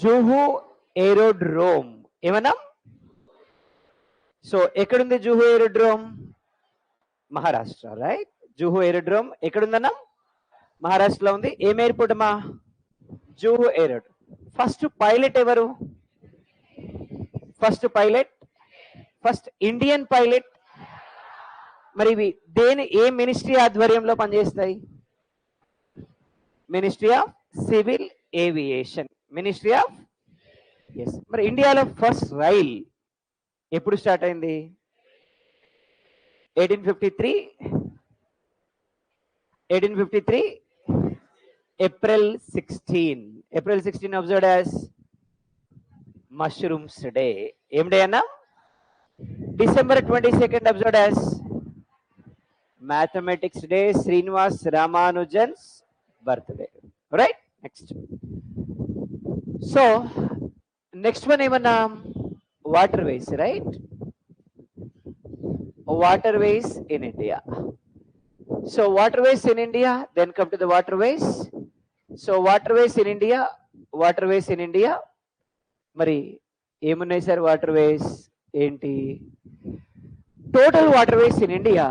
Juhu aerodrome ఏమన్నా? So ఎక్కడుంది Juhu aerodrome? Maharashtra, right. Juhu aerodrome ఎక్కడుందన్నా? మహారాష్ట్రలో ఉంది. ఏం ఎయిర్పోర్ట్ అమ్మా? జూహు ఏరోడ్రోమ్. ఫస్ట్ పైలట్ ఎవరు? First pilot, first Indian pilot. మరి ఇవి ఏ మినిస్ట్రీ ఆధ్వర్యంలో పనిచేస్తాయి? Ministry of civil aviation. Ministry of, yes. మరి ఇండియాలో ఫస్ట్ రైల్ ఎప్పుడు స్టార్ట్ అయింది? 1853. 1853 April 16. April 16 observed as Mushrooms Day. ఏం డే అన్నా? December 22nd observed as Mathematics Day, Srinivas Ramanujan's birthday. Right? Next. So, next one ఏమన్నా? Waterways, right? Waterways in India. So waterways in India, then come to the waterways. So waterways in India, waterways in India. మరి ఏమున్నాయి sir waterways ఏంటి? Total waterways in India,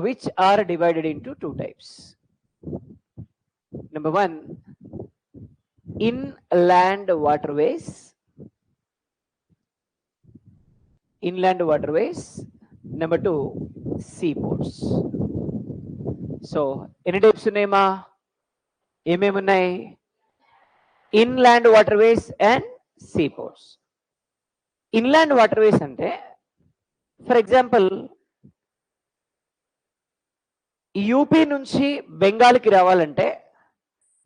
which are divided into two types. Number one, inland waterways. Inland waterways. Number two, seaports. So ఎన్ని types ఉన్నాయమ్మా? ఏమేమి ఉన్నాయి? Inland waterways and seaports. Inland waterways అంటే for example UP నుంచి బెంగాల్కి రావాలంటే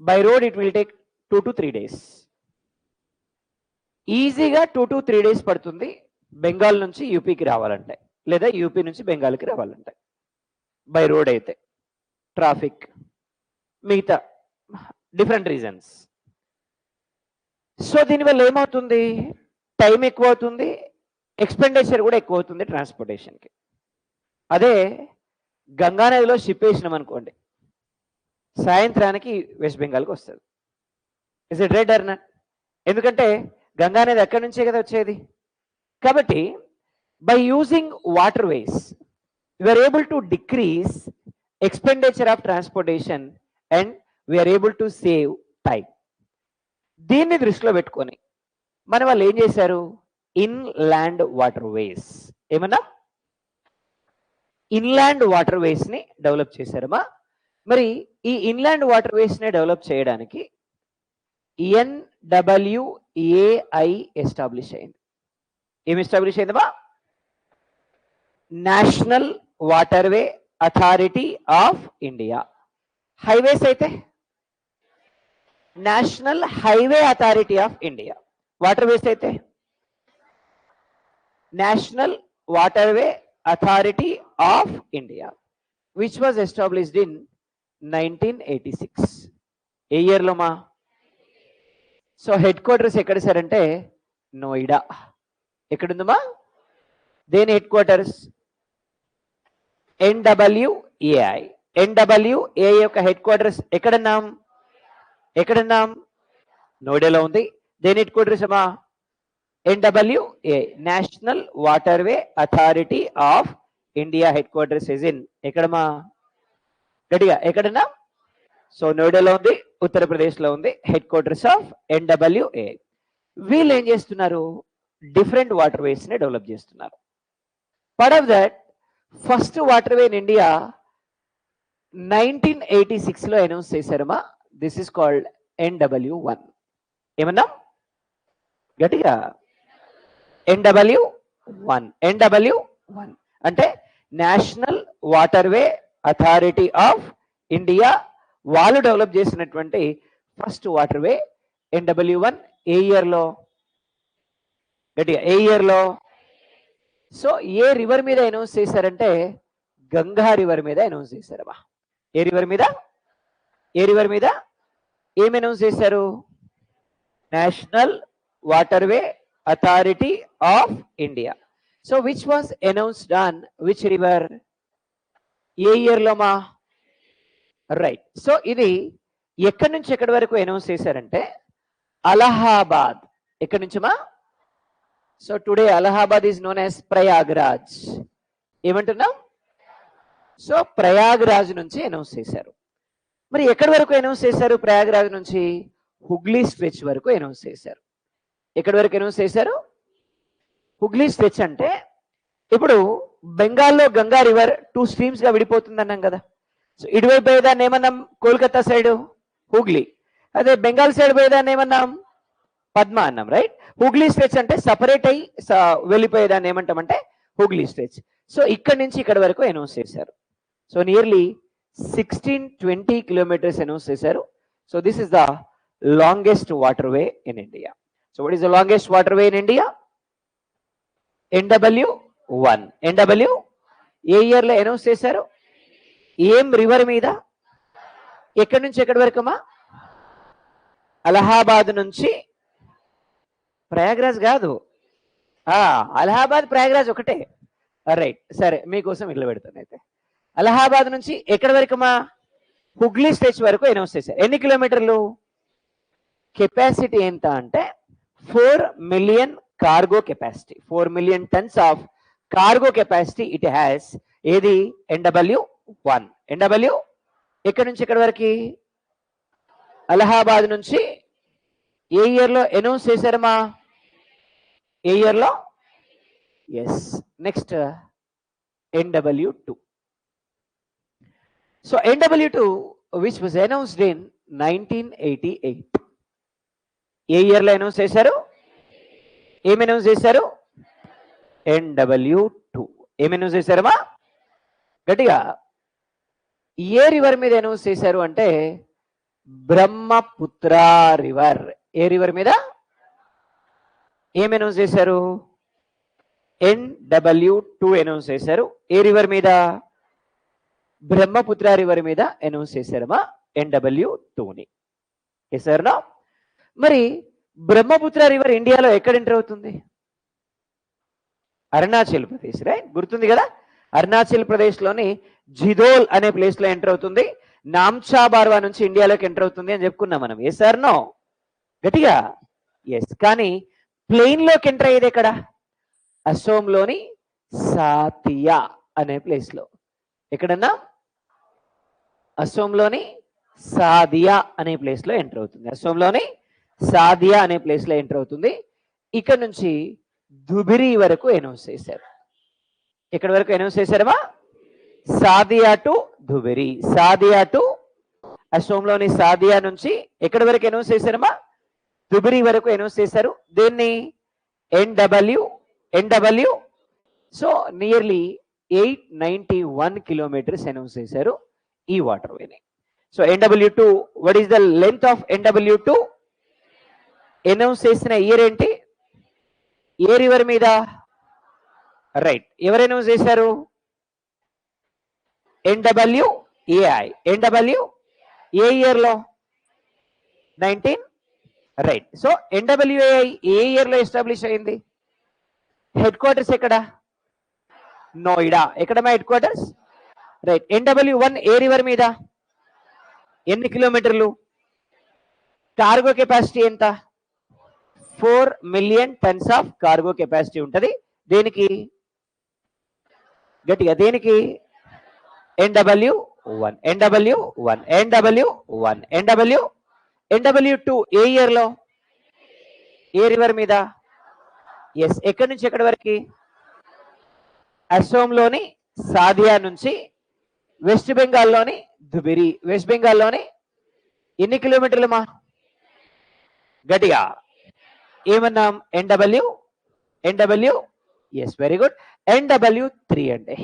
by road it will take 2 to 3 days. ఈజీగా 2 to 3 days పడుతుంది బెంగాల్ నుంచి యూపీకి రావాలంటే, లేదా యూపీ నుంచి బెంగాల్కి రావాలంటే బై రోడ్ అయితే. ట్రాఫిక్, మిగతా డిఫరెంట్ రీజన్స్. సో దీనివల్ల ఏమవుతుంది? టైం ఎక్కువ అవుతుంది, ఎక్స్పెండిచర్ కూడా ఎక్కువ అవుతుంది ట్రాన్స్పోర్టేషన్కి. అదే గంగానదిలో షిప్ వేసినాం అనుకోండి, సాయంత్రానికి వెస్ట్ బెంగాల్కి వస్తుంది. Is it right or not? ఎందుకంటే గంగానది అక్కడి నుంచే కదా వచ్చేది. కాబట్టి by using water ways we are able to decrease expenditure of transportation and we are able to save time. దీన్ని దృష్టిలో పెట్టుకొని మన వాళ్ళు ఏం చేశారు? ఇన్లాండ్ వాటర్ వేస్, ఏమన్నా ఇన్లాండ్ వాటర్ వేస్ ని డెవలప్ చేశారమ్మా. మరి ఈ ఇన్లాండ్ వాటర్ వేస్ ని డెవలప్ చేయడానికి NWAI ఎస్టాబ్లిష్ అయింది. ఏం ఎస్టాబ్లిష్ అయిందమ్మా? National waterway authority of India. Highways అయితే national highway authority of India. Waterways అయితే national waterway authority of India, which was established in 1986. ఏ ఇయర్లో మా? సో హెడ్ క్వార్టర్స్ ఎక్కడ సార్ అంటే నోయిడా. ఎక్కడుందమ్మా? దేని హెడ్ క్వార్టర్స్? NWAI. NWAI యొక్క హెడ్ క్వార్టర్స్ ఎక్కడన్నాం? ఎక్కడన్నాం? నోయిడాలో ఉంది. దేని హెడ్ క్వార్టర్స్ అమ్మా? NWAI, national waterway authority of India headquarters is in ఎక్కడమ్మా? గట్టిగా ఎక్కడన్నా? సో నోయిడాలో ఉంది, ఉత్తరప్రదేశ్లో ఉంది హెడ్ క్వార్టర్స్ ఆఫ్ NWAI. వీళ్ళు ఏం చేస్తున్నారు? డిఫరెంట్ వాటర్ వేస్ ని డెవలప్ చేస్తున్నారు. Part of that first waterway in India 1986 లో అనౌన్స్ చేశారమ్మా. This is called NW1. ఏమన్నా? గట్టిగా NW1. NW1 అంటే national waterway authority of India. వాళ్ళు డెవలప్ చేసినటువంటి ఫస్ట్ వాటర్వే NW1. ఏ ఇయర్లో? గట్టిగా ఏ ఇయర్లో? సో ఏ రివర్ మీద అనౌన్స్ చేశారంటే గంగా రివర్ మీద అనౌన్స్ చేశారమ్మా. ఏ రివర్ మీద? ఏ రివర్ మీద ఏం అనౌన్స్ చేశారు? National waterway authority of India. So which was announced on which river? ఏ ఇయర్లో మా? రైట్. సో ఇది ఎక్కడి నుంచి ఎక్కడి వరకు అనౌన్స్ చేశారంటే అలహాబాద్. ఎక్కడి నుంచమా? So today Allahabad is known as Prayagraj. ఏమంటున్నాం? సో ప్రయాగ్రాజ్ నుంచి అనౌన్స్ చేశారు. మరి ఎక్కడి వరకు అనౌన్స్ చేశారు? ప్రయాగ్రాజ్ నుంచి హుగ్లీ స్ట్రెచ్ వరకు అనౌన్స్ చేశారు. ఎక్కడి వరకు అనౌన్స్ చేశారు? హుగ్లీ స్ట్రెచ్ అంటే ఇప్పుడు బెంగాల్లో గంగా రివర్ 2 స్ట్రీమ్స్ గా విడిపోతుంది అన్నాం కదా. సో ఇటువైపు పోయేదాన్ని ఏమన్నాం? కోల్కతా సైడ్ హుగ్లీ. అదే బెంగాల్ సైడ్ పోయేదాన్ని ఏమన్నాం? పద్మ అన్నాం, రైట్? హుగ్లీ స్ట్రెచ్ అంటే సపరేట్ అయ్యి వెళ్ళిపోయేదాన్ని ఏమంటామంటే హుగ్లీ స్ట్రెచ్. సో ఇక్కడ నుంచి ఇక్కడ వరకు అనౌన్స్ చేశారు. సో నియర్లీ 1620 kilometers అనౌన్స్ చేశారు. So this is the longest water way in India. So what is the longest water way in India? NW1. NW ఏ ఇయర్ లో అనౌన్స్ చేశారు? ఏం రివర్ మీద? ఎక్కడి నుంచి ఎక్కడి వరకమ్మా? అలహాబాద్ నుంచి ప్రయాగ్రాజ్ కాదు, అలహాబాద్ ప్రయాగ్రాజ్ ఒకటే, రైట్. సరే మీకోసం ఇల్లు పెడతాను. అయితే అలహాబాద్ నుంచి ఎక్కడి వరకమ్మా? హుగ్లీ స్ట్రెచ్ వరకు అనౌన్స్ చేశారు. ఎన్ని కిలోమీటర్లు? కెపాసిటీ ఎంత అంటే 4 million cargo capacity, 4 million tons of cargo capacity it has. ఏది? NW1. NW ఎక్కడి నుంచి ఎక్కడి వరకు? అలహాబాద్ నుంచి ఏ ఇయర్ లో అనౌన్స్ చేశారమ్మా? ఏ ఇయర్ లో? Yes. Next NW2. So NW2 which was announced in 1988. ఏ ఇయర్ లో అనౌన్స్ చేశారు? ఏం అనౌన్స్ చేశారు? NW2. ఏం అనౌన్స్ చేశారమ్మా? గట్టిగా. ఏ రివర్ మీద అనౌన్స్ చేశారు అంటే బ్రహ్మపుత్ర రివర్. ఏ రివర్ మీద ఏం అనౌన్స్ చేశారు? NW2 అనౌన్స్ చేశారు. ఏ రివర్ మీద? బ్రహ్మపుత్ర రివర్ మీద అనౌన్స్ చేశారమ్మా NW2ని. చేశారు. మరి బ్రహ్మపుత్ర రివర్ ఇండియాలో ఎక్కడ ఎంటర్ అవుతుంది? అరుణాచల్ ప్రదేశ్, రైట్? గుర్తుంది కదా. అరుణాచల్ ప్రదేశ్ లోని జిదోల్ అనే ప్లేస్ లో ఎంటర్ అవుతుంది. నామ్చా బార్వా నుంచి ఇండియాలోకి ఎంటర్ అవుతుంది అని చెప్పుకున్నాం మనం. Yes or no? గట్టిగా ఎస్. కానీ ప్లెయిన్ లోకి ఎంటర్ అయ్యేది ఎక్కడ? అసోంలోని సాతియా అనే ప్లేస్ లో. ఎక్కడన్నా? అసోంలోని సాదియా అనే ప్లేస్ లో ఎంటర్ అవుతుంది. అసోంలోని సాదియా అనే ప్లేస్ లో ఎంటర్ అవుతుంది. ఇక్కడ నుంచి ధుబిరి వరకు అనౌన్స్ చేశారు. ఎక్కడి వరకు అనౌన్స్ చేశారమ్మా? సాదియా టు ధుబిరి. సాదియా టు అసోంలోని సాదియా నుంచి ఎక్కడి వరకు అనౌన్స్ చేశారమ్మా? ధుబిరి వరకు అనౌన్స్ చేశారు. దీన్ని NW. So nearly 891 kilometers announce చేశారు ఈ వాటర్ వేని. So NW2, what is the length of NW2? Announce చేసిన ఇయర్ ఏంటి? ఏ రివర్ మీద? రైట్. ఎవరు అనౌన్స్ చేశారు? NWAI. NW ఏ ఇయర్ లో? 19. రైట్. సో NWAI ఏ ఇయర్ లో ఎస్టాబ్లిష్ అయింది? హెడ్ క్వార్టర్స్ ఎక్కడ? నోయిడా. ఎక్కడమ్మా హెడ్ క్వార్టర్స్? రైట్. NW1 ఏ రివర్ మీద? ఎన్ని కిలోమీటర్లు? కార్గో కెపాసిటీ ఎంత? 4 million tons of cargo capacity ఉంటది. దేనికి? గట్టిగా దేనికి? NW1. NW1. NW1. NW2 ఏ ఇయర్ లో? ఏ రివర్ మీద? ఎస్. ఎక్కడి నుంచి ఎక్కడి వరకు? అసోంలోని సాదియా నుంచి వెస్ట్ బెంగాల్లోని ధుబిరి. వెస్ట్ బెంగాల్లోని ఎన్ని కిలోమీటర్లు మా? గట్టిగా ఏమన్నాం? NW. Yes, very good. NW3 అంటే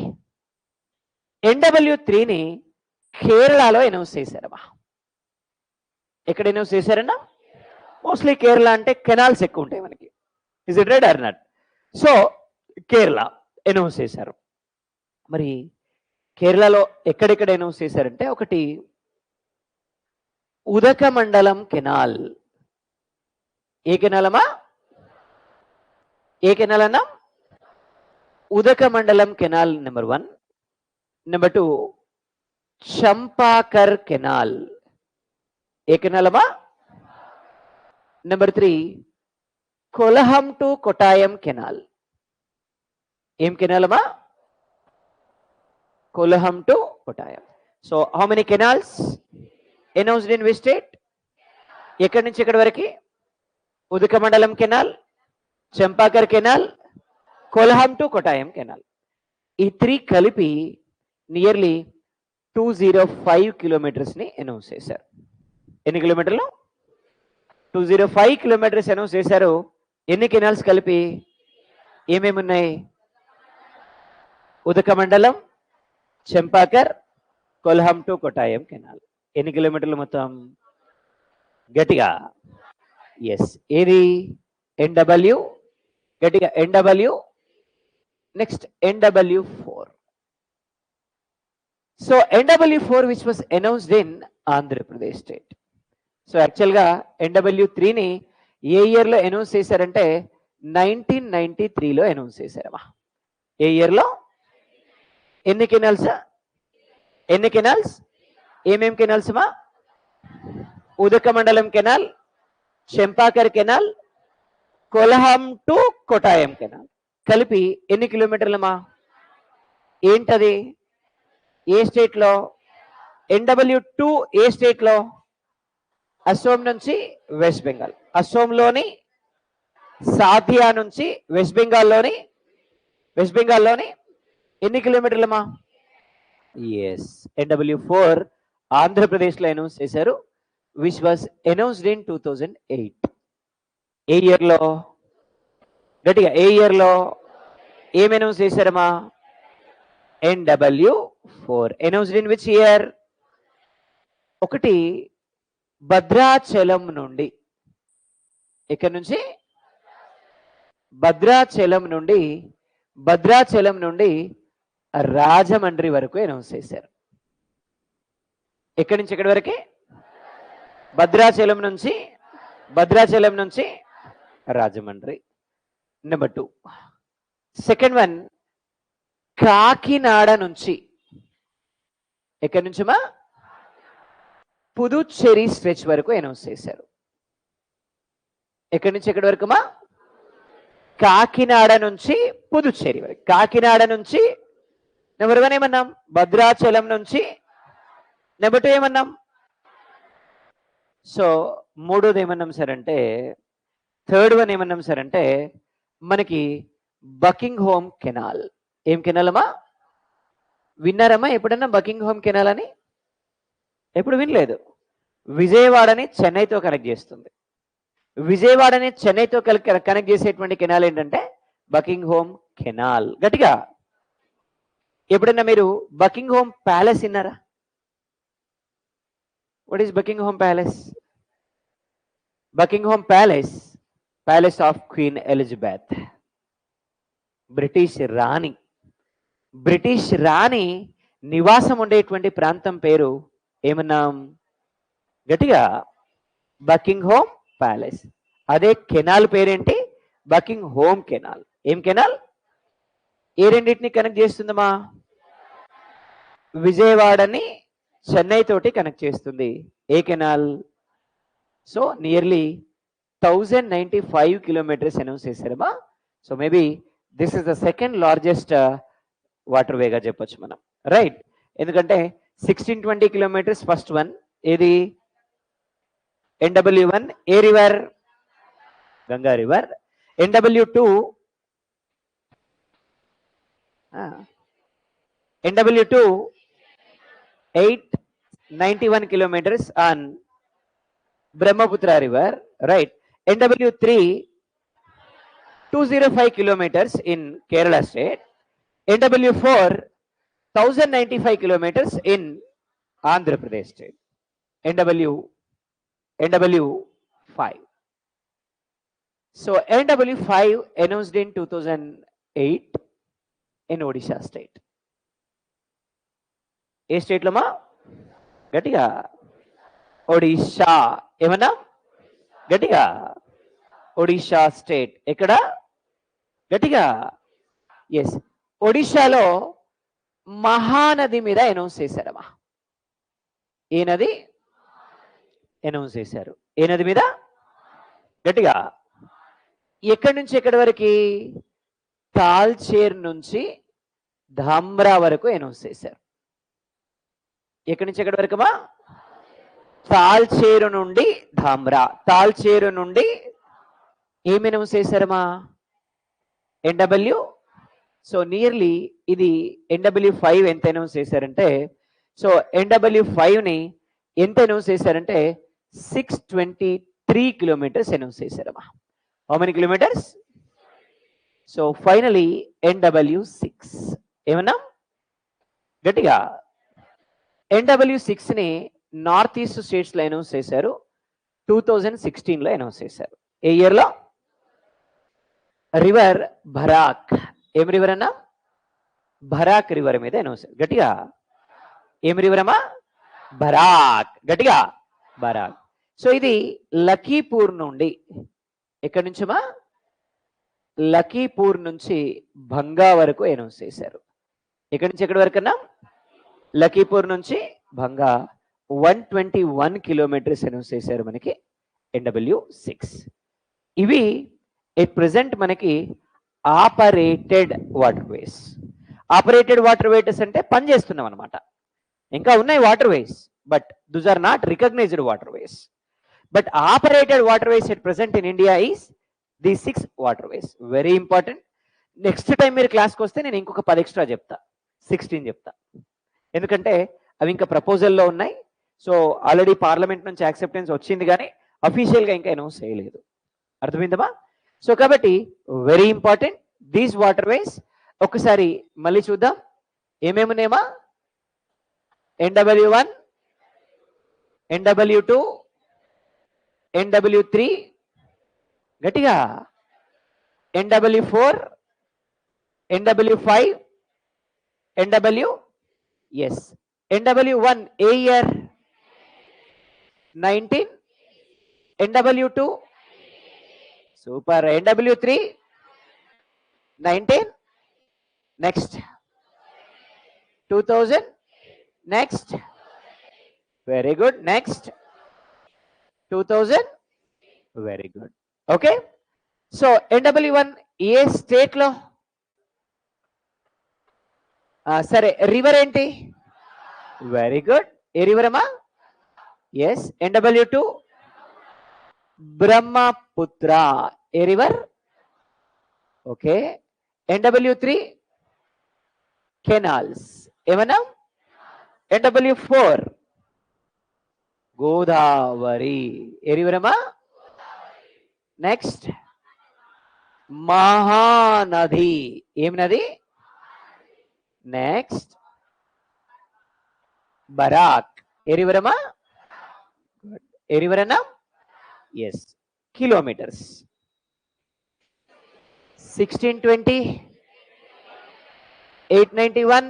NW3ని కేరళలో అనౌన్స్ చేశారమ్మా. ఎక్కడ అనౌన్స్ చేశారన్నా? మోస్ట్లీ కేరళ అంటే కెనాల్స్ ఎక్కువ ఉంటాయి మనకి. Is it right or not? So Kerala announce చేశారు. మరి కేరళలో ఎక్కడెక్కడ అనౌన్స్ చేశారంటే ఒకటి ఉదకమండలం కెనాల్. ఏ కెనాల్ అమ్మా? ఏ కెనాల్ అన్నా? Udhagamandalam canal number 1. Number 2 Champakara canal. ఏ కెనాల్ అమ్మా? Number 3 Kollam to Kottayam canal. ఏం కెనాల్ అమ్మా? Kollam to Kottayam. So how many canals announced in which state? ఎక్కడి నుంచి ఎక్కడి వరకు? Udhagamandalam canal, Champakara canal, Kollam to Kottayam canal. ఈ 3 కలిపి నియర్లీ 205 కిలోమీటర్స్ ని అనౌన్స్ చేశారు. ఎన్ని కిలోమీటర్లు? 205 కిలోమీటర్స్ అనౌన్స్ చేశారు. ఎన్ని కెనాల్స్ కలిపి? ఏమేమి ఉన్నాయి? ఉదకమండలం, చంపాకర్, కొల్హాం టు కొటాయం కెనాల్. ఎన్ని కిలోమీటర్లు మొత్తం? గట్టిగా ఎస్. ఏది? ఎన్డబ్ల్యూ. గట్టిగా NW. Next NW4. So NW4 which was announced in Andhra Pradesh state. So యాక్చువల్గా NW3ని ఏ ఇయర్లో అనౌన్స్ చేశారంటే 1993లో అనౌన్స్ చేశారమ్మా. ఏ ఇయర్లో? ఎన్ని కెనాల్స్? ఎన్ని కెనాల్స్? ఏమేం కెనాల్స్ అమ్మా? Udhagamandalam canal, Champakara canal, Kollam to Kottayam canal కలిపి ఎన్ని కిలోమీటర్లమ్మా? ఏంటది? ఏ స్టేట్ లో? NW2 ఏ స్టేట్ లో? అసోం నుంచి వెస్ట్ బెంగాల్. అసోంలోని సాథియా నుంచి వెస్ట్ బెంగాల్లోని ఎన్ని కిలోమీటర్లమ్మా? ఎస్. NW4 ఆంధ్రప్రదేశ్లో అనౌన్స్ చేశారు, విచ్ వాజ్ అనౌన్స్డ్ ఇన్ 2008. ఏ ఇయర్లో? గట్టిగా ఏ ఇయర్లో? ఏం అనౌన్స్ చేశారమ్మా? NW4 announced in which year? ఒకటి భద్రాచలం నుండి, ఇక్కడ నుంచి భద్రాచలం నుండి రాజమండ్రి వరకు అనౌన్స్ చేశారు. ఎక్కడి నుంచి ఎక్కడి వరకు? భద్రాచలం నుంచి Rajahmundry. Number 2. Second one Kakinada నుంచి, ఎక్కడి నుంచమ్మా? పుదుచ్చేరి స్ట్రెచ్ వరకు అనౌన్స్ చేశారు. ఎక్కడి నుంచి ఎక్కడి వరకు అమ్మా? కాకినాడ నుంచి పుదుచ్చేరి వరకు. కాకినాడ నుంచి నెంబర్ 1 ఏమన్నాం? భద్రాచలం నుంచి. నెంబర్ 2 ఏమన్నాం? సో మూడోది ఏమన్నాం సార్ అంటే, థర్డ్ వన్ ఏమన్నాం సార్ అంటే మనకి బకింగ్ హోమ్ కెనాల్. ఏం కెనాల్ అమ్మా? విన్నారమ్మా ఎప్పుడన్నా బకింగ్ హోమ్ కెనాల్ అని? ఎప్పుడు వినలేదు. విజయవాడని చెన్నైతో కనెక్ట్ చేస్తుంది. విజయవాడని చెన్నైతో కనెక్ట్ చేసేటువంటి కెనాల్ ఏంటంటే బకింగ్ హోమ్ కెనాల్. గట్టిగా ఎప్పుడన్నా మీరు బకింగ్ హోమ్ ప్యాలెస్ విన్నారా? What is Buckingham palace? Buckingham palace of queen Elizabeth. British రాణి నివాసం ఉండేటువంటి ప్రాంతం పేరు ఏమన్నాం? గట్టిగా బకింగ్ హోమ్ ప్యాలెస్. అదే కెనాల్ పేరేంటి? Buckingham canal. ఏం కెనాల్? ఏ రెండింటిని కనెక్ట్ చేస్తుందమ్మా? విజయవాడని చెన్నై తోటి కనెక్ట్ చేస్తుంది. ఏ canal? So nearly 1095 kilometres announce చేశారమ్మా. So maybe this is the second largest వాటర్ వేగా చెప్పొచ్చు మనం, రైట్? ఎందుకంటే 1620 కిలోమీటర్స్ ఫస్ట్ వన్. ఏది? NW1 ఏ river? Ganga river. NW2 891 kilometers on Brahmaputra river, right? NW3 205 kilometers in Kerala state. NW4 1095 kilometers in Andhra Pradesh state. NW5. So NW5 announced in 2008 in Odisha state. A state Loma? గట్టిగా ఒడిషా. ఏమన్నా? గట్టిగా Odisha state. ఎక్కడ? గట్టిగా yes. ఒడిషాలో Mahanadi మీద announce చేశారమ్మా. ఏ నది? Announce చేశారు. ఏ నది మీద? గట్టిగా. ఎక్కడి నుంచి ఎక్కడి వరకు? తాల్చేర్ నుంచి ధామ్రా వరకు అనౌన్స్ చేశారు. ఎక్కడి నుంచి ఎక్కడి వరకు మా? తాల్చేరు నుండి ధామ్రా. తాల్చేరు నుండి ఏమి అనౌన్స్ చేశారమ్మా? ఎన్డబ్ల్యూ. సో నియర్లీ ఇది NW5 ఎంత అనౌన్స్ చేశారంటే, సో NW5 ని ఎంత అనౌన్స్ చేశారంటే 623 కిలోమీటర్స్ అనౌన్స్ చేశారమ్మా. How many kilometres? So finally NW6 ఏమన్నా గట్టిగా. NW6 ని నార్త్ ఈస్ట్ స్టేట్స్ లో అనౌన్స్ చేశారు. 2016 లో అనౌన్స్ చేశారు. ఏ ఇయర్ లో? రివర్ బరాక్. ఏం రివర్ అన్నా? బరాక్ రివర్ మీద అనౌన్స్. గట్టిగా. ఏం రివర్ అమ్మా? బరాక్. గట్టిగా. బరాక్. సో ఇది లఖీపూర్ నుండి, ఎక్కడి నుంచమ్మా? లఖీపూర్ నుంచి భంగా వరకు అనౌన్స్ చేశారు. ఎక్కడి నుంచి ఎక్కడి వరకు అన్నా? లఖీపూర్ నుంచి భంగా 121 కిలోమీటర్స్ అనౌన్స్ చేశారు మనకి NW6. ఇవి ఎట్ ప్రెసెంట్ మనకి operated water ways. Operated water ways అంటే పనిచేస్తున్నాం అనమాట. ఇంకా ఉన్నాయి water ways, but those are not recognised water ways. But operated water ways at present in India is the 6 water ways. Very important. Next time మీరు క్లాస్కి వస్తే నేను ఇంకొక 10 ఎక్స్ట్రా చెప్తా, 16 చెప్తా. ఎందుకంటే అవి ఇంకా ప్రపోజల్లో ఉన్నాయి. సో ఆల్రెడీ పార్లమెంట్ నుంచి యాక్సెప్టెన్స్ వచ్చింది, కానీ అఫీషియల్గా ఇంకా అనౌన్స్ చేయలేదు. అర్థమైందమ్మా? సో కాబట్టి very important these water ways. ఒకసారి మళ్ళీ చూద్దాం ఏమేమి ఉన్నాయమ్మా? NW1, NW2, NW3, గట్టిగా NW4, NW5, NW. Yes. NW1 ఏ year? 19. NW2 super. NW3 19. Next 2000. Next very good. Next 2000. Very good. Okay. So NW1 ఏ స్టేట్ లో? సరే, రివర్ ఏంటి? Very good. ఏ రివర్ అమ్మా? ఎస్. NW2 బ్రహ్మపుత్ర. ఏ రివర్? ఓకే. NW3 canals. ఏమన్నా? NW4 గోదావరి. ఏ రివర్ అమ్మా? నెక్స్ట్ మహానది. ఏం నది? నెక్స్ట్ బరాక్. ఏ రివర్ అమ్మా? ఏ రివర్ అన్నా? ఎస్. కిలోమీటర్స్ 1620, 891,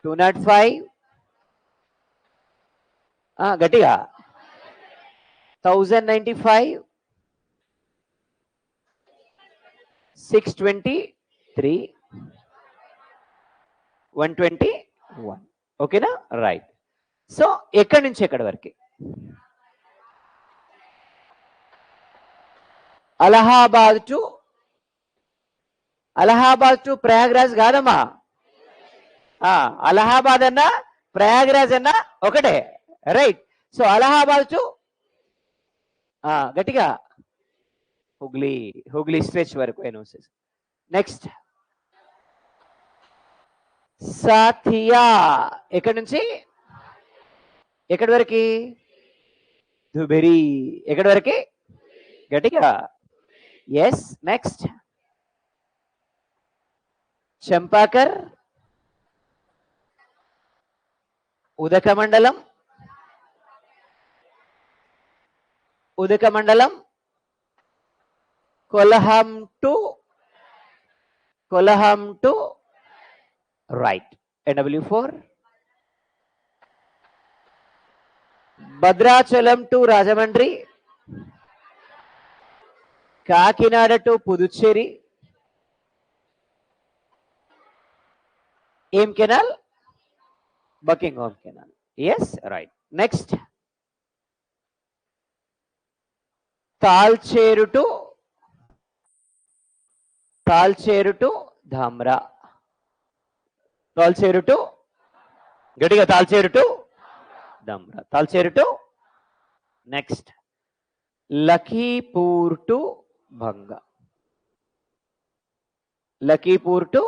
205, గట్టిగా 1095, 623, 121. ఓకేనా? రైట్. సో ఎక్కడి నుంచి ఎక్కడి వరకు? అలహాబాద్ టు ప్రయాగ్రాజ్ కాదమ్మా. అలహాబాద్ అన్నా ప్రయాగ్రాజ్ అన్నా ఒకటే. రైట్. సో అలహాబాద్ టు గట్టిగా హుగ్లీ స్ట్రెచ్ వరకు అనౌన్స్. నెక్స్ట్ సాథియా. ఎక్కడి నుంచి ఎక్కడి వరకు? ధుబెరి. ఎక్కడి వరకు? గట్టిగా. Yes. Next Champakara, Udhagamandalam, Kollam to right. NW4 Bhadrachalam to Rajahmundry, Kakinada to Puducherry. ఏం canal? Buckingham canal. Yes. Right. Next Talcher to Dhamra. Talcher to గట్టిగా Talcher to Dhamra. Talcher to next Lakhipur to Bhanga. Lakhipur to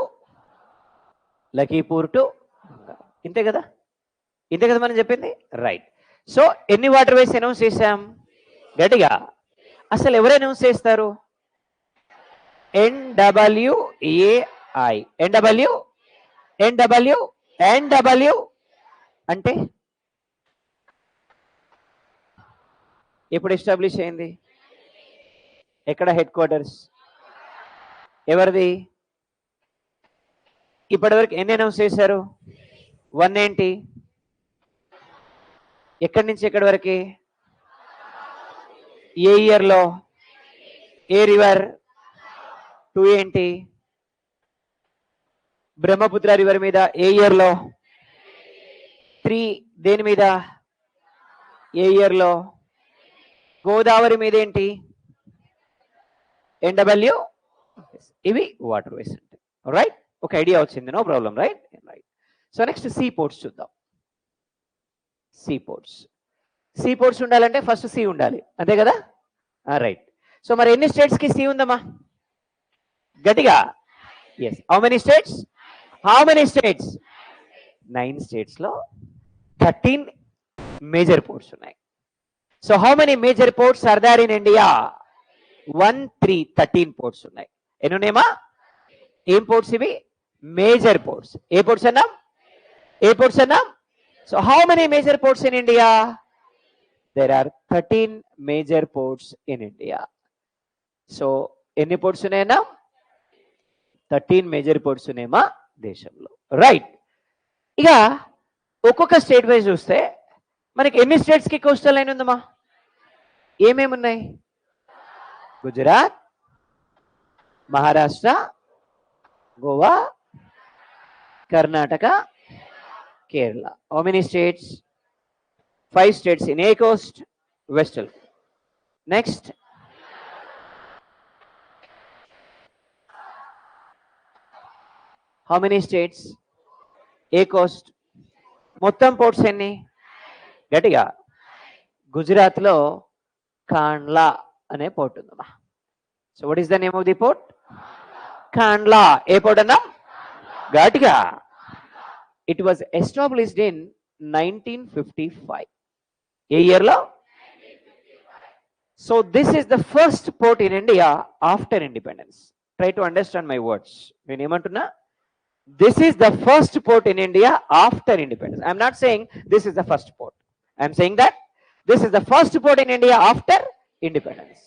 Bhanga. ఇంతే కదా మనం చెప్పింది. రైట్. సో ఎన్ని వాటర్ వేస్ అనౌన్స్ చేశాం గట్టిగా? అసలు ఎవరు అనౌన్స్ చేస్తారు? NWAI. NW అంటే ఎప్పుడు ఎస్టాబ్లిష్ అయింది? ఎక్కడ హెడ్ క్వార్టర్స్? ఎవరిది? ఇప్పటివరకు ఎన్ని అనౌన్స్ చేశారు? 1 ఏంటి? ఎక్కడి నుంచి ఎక్కడి వరకు? ఏ ఇయర్లో? ఏ రివర్? 2 ఏంటి? బ్రహ్మపుత్ర రివర్ మీద ఏ ఇయర్లో? 3 దేని మీద? ఏ ఇయర్లో? గోదావరి మీద ఏంటి? NW. ఇవి వాటర్ వేస్ అంటే. రైట్, ఒక ఐడియా వచ్చింది, no problem. Right. So next sea ports చూద్దాం. సీ పోర్ట్స్ ఉండాలంటే ఫస్ట్ సీ ఉండాలి, అంతే కదా? రైట్. సో మరి ఎన్ని స్టేట్స్ కి సీ ఉందమ్మా గట్టిగా? Yes. How many states? 9 states లో 13 మేజర్ పోర్ట్స్ ఉన్నాయి. So how many major ports are there in India? 1 3 13 ports ఉన్నాయి. ఎన్ని ఉన్నాయమ్మా? ఏం పోర్ట్స్ ఇవి? Major ports. ఏ పోర్ట్స్ అన్నా? So how many major ports in India? There are 13 major ports in India. So ఎన్ని పోర్ట్స్ ఉన్నాయన్నా? 13 మేజర్ పోర్ట్స్ ఉన్నాయమ్మా దేశంలో. రైట్. ఇక ఒక్కొక్క స్టేట్ వైజ్ చూస్తే మనకి ఎన్ని స్టేట్స్ కి కోస్టల్ లైన్ ఉందమ్మా? ఏమేమి ఉన్నాయి? Gujarat, Maharashtra, Goa, Karnataka, Kerala. How many states? 5 states in ఏ coast, western. Next how many states? ఏ కోస్ట్. మొత్తం పోర్ట్స్ ఎన్ని గట్టిగా? గుజరాత్ లో కాండ్లా అనే పోర్ట్ ఉందమ్మా. So what is the name of the port? Kandla. ఏ పోర్ట్ అన్నా గట్టిగా? It was established in 1955. ఏ ఇయర్ లో? So this is the first port in India after independence. Try to understand my words. నేను ఏమంటున్నా? This is the first port in India after independence. I am not saying this is the first port. I am saying that this is the first port in India after independence.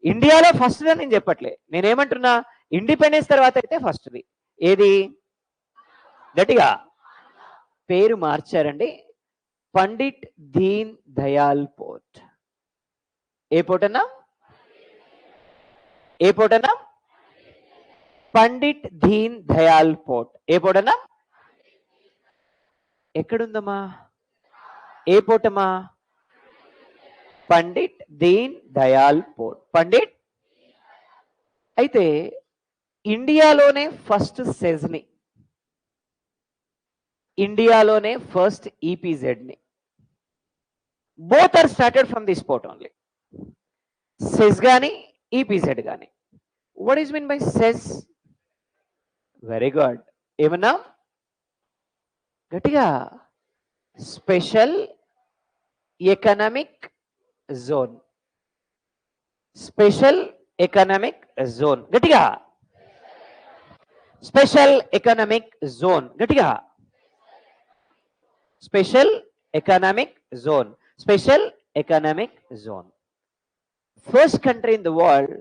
ఇండియాలో first దని నేను చెప్పట్లే, నేనేమంటున్నా independence తర్వాత అయితే ఫస్ట్ది. ఏది గట్టిగా? పేరు మార్చారండి, పండిట్ దీన్ దయాల్ పోర్ట్. ఏ పోర్ట్ అన్నా? పండిట్ దీన్ దయాల్ పోర్ట్. ఏ పోర్ట్ అన్నా? ఎక్కడుందమ్మా? ఏ పోర్ట్ అమ్మా? పండిట్ దీన్ దయాల్ పోర్ట్. పండిట్. అయితే ఇండియాలోనే ఫస్ట్ సెజ్ ని, ఇండియాలోనే ఫస్ట్ ఈపీజెడ్ ని, both are started from this port only. SEZ గాని ఈపీజెడ్ గాని. What is mean by SEZ? Very good. ఏమన్నా గట్టిగా? Special economic zone. Special economic zone. గట్టిగా? Special economic zone. గట్టిగా? Special economic zone. Special economic zone. First country in the world,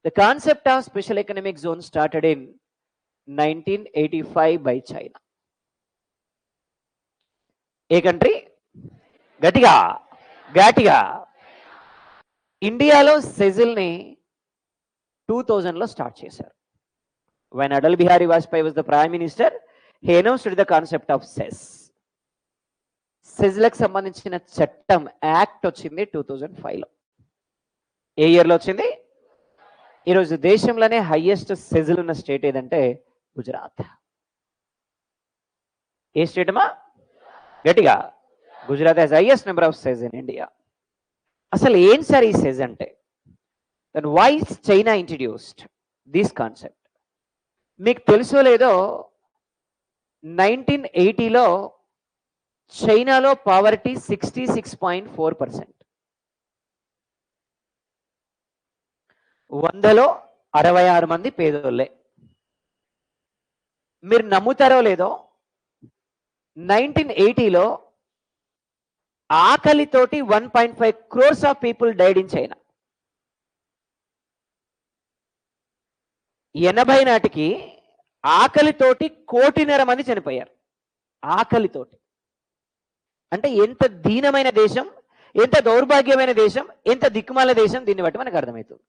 the concept of special economic zone started in 1985 by China. A country గట్టిగా? ఇండియాలో సెజిల్ ని 2000 లో start చేశారు. when Atal Bihari Vajpayee was the prime minister, he announced the concept of SEZ. సెజ్లకు సంబంధించిన చట్టం act వచ్చింది 2005 లో. ఏ ఇయర్లో వచ్చింది? ఈరోజు దేశంలోనే హైయెస్ట్ సెజులు ఉన్న స్టేట్ ఏదంటే గుజరాత్. ఏ స్టేట్ అమ్మా? గట్టిగా. Gujarat has highest number of SEZ in India. అసలు ఏం సార్ ఈ సెజ్ అంటే? Then why China introduced this concept? మీకు తెలుసో లేదో 1980లో చైనాలో పావర్టీ 66.4%. 100లో 66 మంది పేదోళ్ళే. మీరు నమ్ముతారో లేదో 1980లో ఆకలితోటి 1.5 crores of people died in China. 80 నాటికి ఆకలితోటి 1.5 కోటి మంది చనిపోయారు. ఆకలితోటి. అంటే ఎంత దీనమైన దేశం, ఎంత దౌర్భాగ్యమైన దేశం, ఎంత దిక్కుమాల దేశం, దీన్ని బట్టి మనకు అర్థమవుతుంది.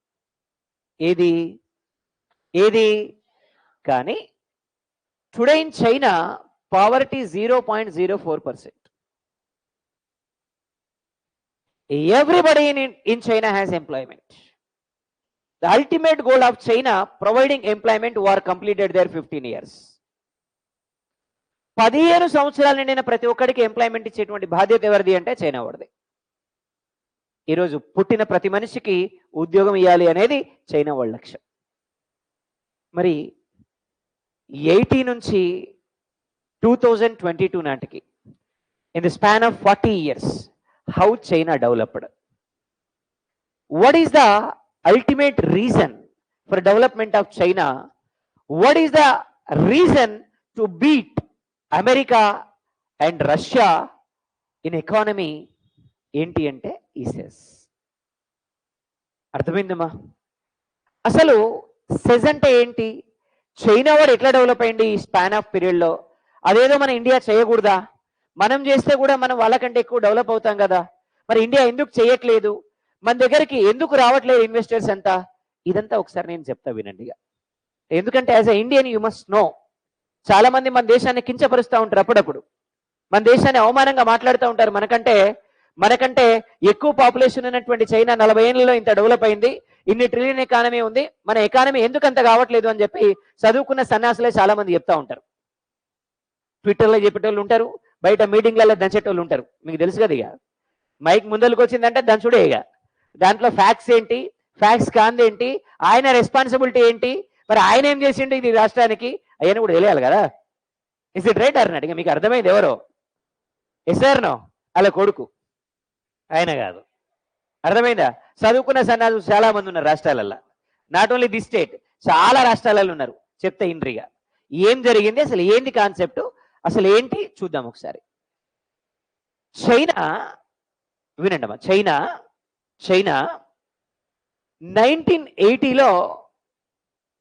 ఏది కానీ today in China poverty 0.04%. Everybody in China has employment. The ultimate goal of China providing employment were completed their 15 years. 15 సంవత్సరాలు నిండిన ప్రతి ఒక్కడికి ఎంప్లాయ్మెంట్ ఇచ్చేటువంటి బాధ్యత ఎవరిది అంటే చైనా వాడిది. ఈరోజు పుట్టిన ప్రతి మనిషికి ఉద్యోగం ఇవ్వాలి అనేది చైనా వాళ్ళ లక్ష్యం. మరి 80 నుంచి 2022 నాటికి in the span of 40 years how China developed? What is the ultimate reason for development of China? What is the reason to beat America and Russia in economy? ఏంటి అంటే ఈ సెజ్. అర్థమైందమ్మా? అసలు సెజ్ అంటే ఏంటి? చైనా వాడు ఎట్లా develop అయింది ఈ స్పాన్ ఆఫ్ పీరియడ్లో? అదేదో మన ఇండియా చేయకూడదా? మనం చేస్తే కూడా మనం వాళ్ళకంటే ఎక్కువ డెవలప్ అవుతాం కదా. మరి ఇండియా ఎందుకు చేయట్లేదు? మన దగ్గరికి ఎందుకు రావట్లేదు ఇన్వెస్టర్స్ అంతా? ఇదంతా ఒకసారి నేను చెప్తా వినండి. ఎందుకంటే as a Indian you must know, చాలా మంది మన దేశాన్ని కించపరుస్తూ ఉంటారు. అప్పుడప్పుడు మన దేశాన్ని అవమానంగా మాట్లాడుతూ ఉంటారు. మనకంటే ఎక్కువ పాపులేషన్ ఉన్నటువంటి చైనా 40 ఏళ్లలో ఇంత డెవలప్ అయింది, ఇన్ని ట్రిలియన్ ఎకానమీ ఉంది, మన ఎకానమీ ఎందుకు అంత కావట్లేదు అని చెప్పి చదువుకున్న సన్యాసులే చాలా మంది చెప్తా ఉంటారు. ట్విట్టర్లో చెప్పేటోళ్ళు ఉంటారు, బయట మీటింగ్లలో దంచేటోళ్ళు ఉంటారు. మీకు తెలుసు కదా, ఇక మైక్ ముందరికి వచ్చిందంటే దంచుడే. ఇక దాంట్లో ఫ్యాక్ట్స్ ఏంటి, ఫ్యాక్ట్స్ కాందేంటి, ఆయన రెస్పాన్సిబిలిటీ ఏంటి, మరి ఆయన ఏం చేసిండు ఇది రాష్ట్రానికి, అవన్నీ కూడా తెలియాలి కదా. ఇస్ ఇట్ రైట్ అన్నట్టు? ఇక మీకు అర్థమైంది ఎవరో? Yes or no? అలా కొడుకు ఆయన కాదు. అర్థమైందా? చదువుకున్న సన్నాసులు చాలా మంది ఉన్నారు రాష్ట్రాలల్లో. నాట్ ఓన్లీ దిస్ స్టేట్, చాలా రాష్ట్రాలలో ఉన్నారు. చెప్తే ఇండ్రిగా ఏం జరిగింది, అసలు ఏంది కాన్సెప్ట్, అసలు ఏంటి చూద్దాం ఒకసారి. చైనా వినండి అమ్మా, చైనా 1980లో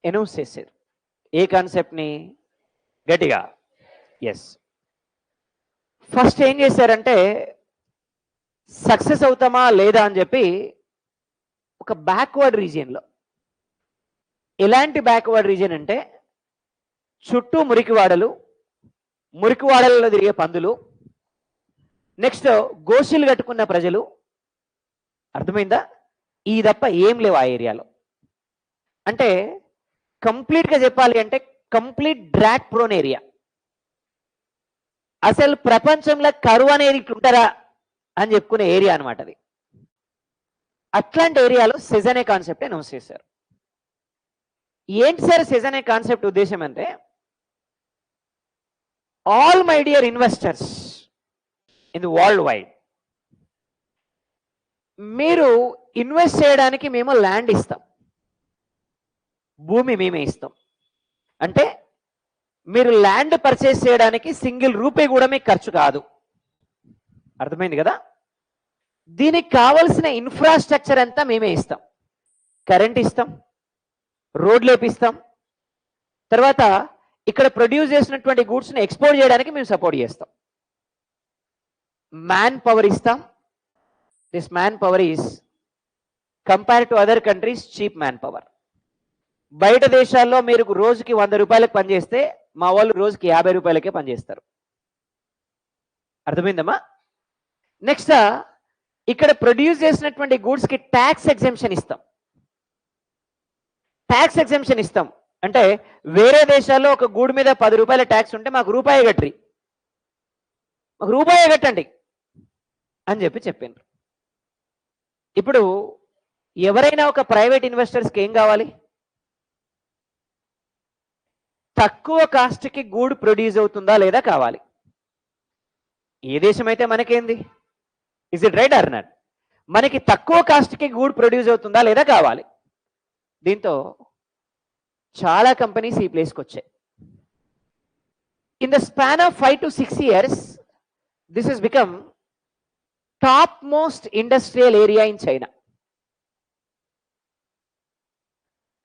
అనౌన్స్ చేశారు. ఏ కాన్సెప్ట్ని? గట్టిగా ఎస్. ఫస్ట్ ఏం చేశారంటే సక్సెస్ అవుతామా లేదా అని చెప్పి ఒక బ్యాక్వర్డ్ రీజియన్లో, ఎలాంటి బ్యాక్వర్డ్ రీజియన్ అంటే చుట్టూ మురికివాడలలో తిరిగే పందులు, నెక్స్ట్ గోషులు కట్టుకున్న ప్రజలు. అర్థమైందా? ఈ తప్ప ఏం లేవు ఆ ఏరియాలో. అంటే కంప్లీట్గా చెప్పాలి అంటే కంప్లీట్ డ్రాట్ ప్రోన్ ఏరియా. అసలు ప్రపంచంలో కరువు అనేది ఇట్లుంటారా అని చెప్పుకునే ఏరియా అనమాట అది. అట్లాంటి ఏరియాలో సెజ్ అనే కాన్సెప్ట్ అనౌన్స్ చేశారు. ఏంటి సార్ సెజ్ అనే కాన్సెప్ట్ ఉద్దేశం అంటే, all my dear investors in the world wide, మీరు ఇన్వెస్ట్ చేయడానికి మేము ల్యాండ్ ఇస్తాం, భూమి మేమే ఇస్తాం. అంటే మీరు ల్యాండ్ పర్చేస్ చేయడానికి సింగిల్ రూపాయి కూడా మీకు ఖర్చు కాదు. అర్థమైంది కదా? దీనికి కావలసిన ఇన్ఫ్రాస్ట్రక్చర్ అంతా మేమే ఇస్తాం. కరెంట్ ఇస్తాం, రోడ్లు వేపిస్తాం, తర్వాత ఇక్కడ ప్రొడ్యూస్ చేసినటువంటి గూడ్స్ని ఎక్స్పోర్ట్ చేయడానికి మేము సపోర్ట్ చేస్తాం. మ్యాన్ పవర్ ఇస్తాం. This man power is compare to other countries cheap man power. బయట దేశాల్లో మీరు రోజుకి 100 రూపాయలకు పనిచేస్తే మా వాళ్ళు రోజుకి 50 రూపాయలకే పనిచేస్తారు. అర్థమైందమ్మా? నెక్స్ట్ ఇక్కడ ప్రొడ్యూస్ చేసినటువంటి గూడ్స్ కి ట్యాక్స్ ఎగ్జెంప్షన్ ఇస్తాం. ట్యాక్స్ ఎగ్జెంప్షన్ ఇస్తాం అంటే వేరే దేశాల్లో ఒక గూడ్ మీద 10 రూపాయల ట్యాక్స్ ఉంటే మాకు రూపాయి కట్టండి, మాకు రూపాయి కట్టండి అని చెప్పిండ్రు. ఇప్పుడు ఎవరైనా ఒక ప్రైవేట్ ఇన్వెస్టర్స్కి ఏం కావాలి? తక్కువ కాస్ట్కి గూడ్ ప్రొడ్యూస్ అవుతుందా లేదా కావాలి. ఏ దేశం అయితే మనకేంది? Is it right or not? మనకి తక్కువ కాస్ట్కి గూడ్ ప్రొడ్యూస్ అవుతుందా లేదా కావాలి. దీంతో చాలా కంపెనీస్ ఈ ప్లేస్కి వచ్చాయి. In the span of 5 to 6 years this has become top most industrial area in China.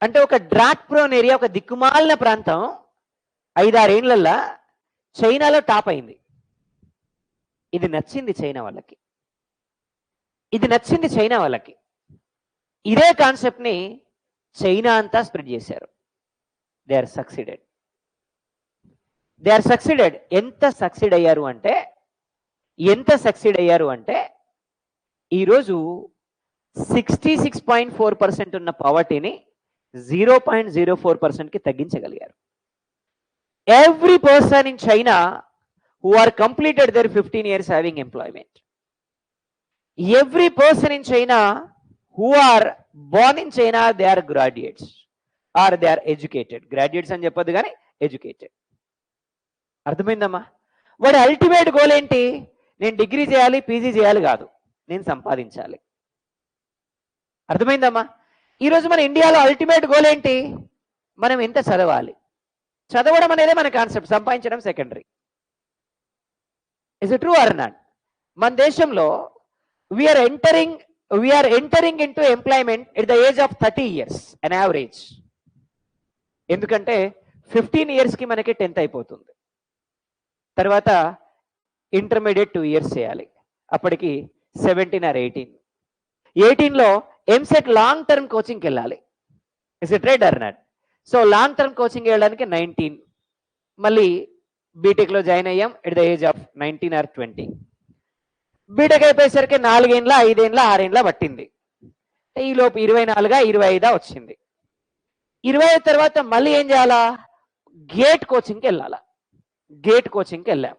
అంటే ఒక డ్రాట్ ప్రోన్ ఏరియా, ఒక దిక్కుమాలిన ప్రాంతం 5-6 ఏళ్లలో చైనాలో టాప్ అయింది. ఇది నచ్చింది చైనా వాళ్ళకి, ఇది నచ్చింది చైనా వాళ్ళకి. ఇదే కాన్సెప్ట్ని చైనా అంతా స్ప్రెడ్ చేశారు. They are succeeded. ఎంత సక్సీడ్ అయ్యారు అంటే ఈరోజు 66.4% ఉన్న పవర్టీని 0.04%కి తగ్గించగలిగారు. Every person in China who are completed their 15 years having employment, every person in China who are born in China, they are graduates or they are educated. Graduates అని చెప్పొద్దు కానీ ఎడ్యుకేటెడ్. అర్థమైందమ్మా? వాడి అల్టిమేట్ గోల్ ఏంటి? నేను degree చేయాలి, PG చేయాలి కాదు, నేను సంపాదించాలి. అర్థమైందమ్మా? ఈరోజు మన ఇండియాలో అల్టిమేట్ గోల్ ఏంటి? మనం ఎంత చదవాలి. చదవడం అనేది మన కాన్సెప్ట్, సంపాదించడం secondary. Is it true or not? మన దేశంలో we are entering into employment at the age of 30 years on average. ఎందుకంటే 15 yearsకి మనకి 10th అయిపోతుంది. తర్వాత ఇంటర్మీడియట్ 2 years చేయాలి, అప్పటికి 17 or 18. 18లో ఎంసెట్ లాంగ్ టర్మ్ కోచింగ్కి వెళ్ళాలి. Is it right or not? So long term coaching వెళ్ళడానికి 19. మళ్ళీ బీటెక్లో జాయిన్ అయ్యాం at the age of 19 or 20. B Tech అయిపోయేసరికి 4 ఏళ్ళ 5 ఏళ్ళ 6 ఏళ్ళ పట్టింది. ఈలోపు 24 25 వచ్చింది. 25 తర్వాత మళ్ళీ ఏం చేయాలా? గేట్ కోచింగ్కి వెళ్ళాలా. గేట్ కోచింగ్కి వెళ్ళాం,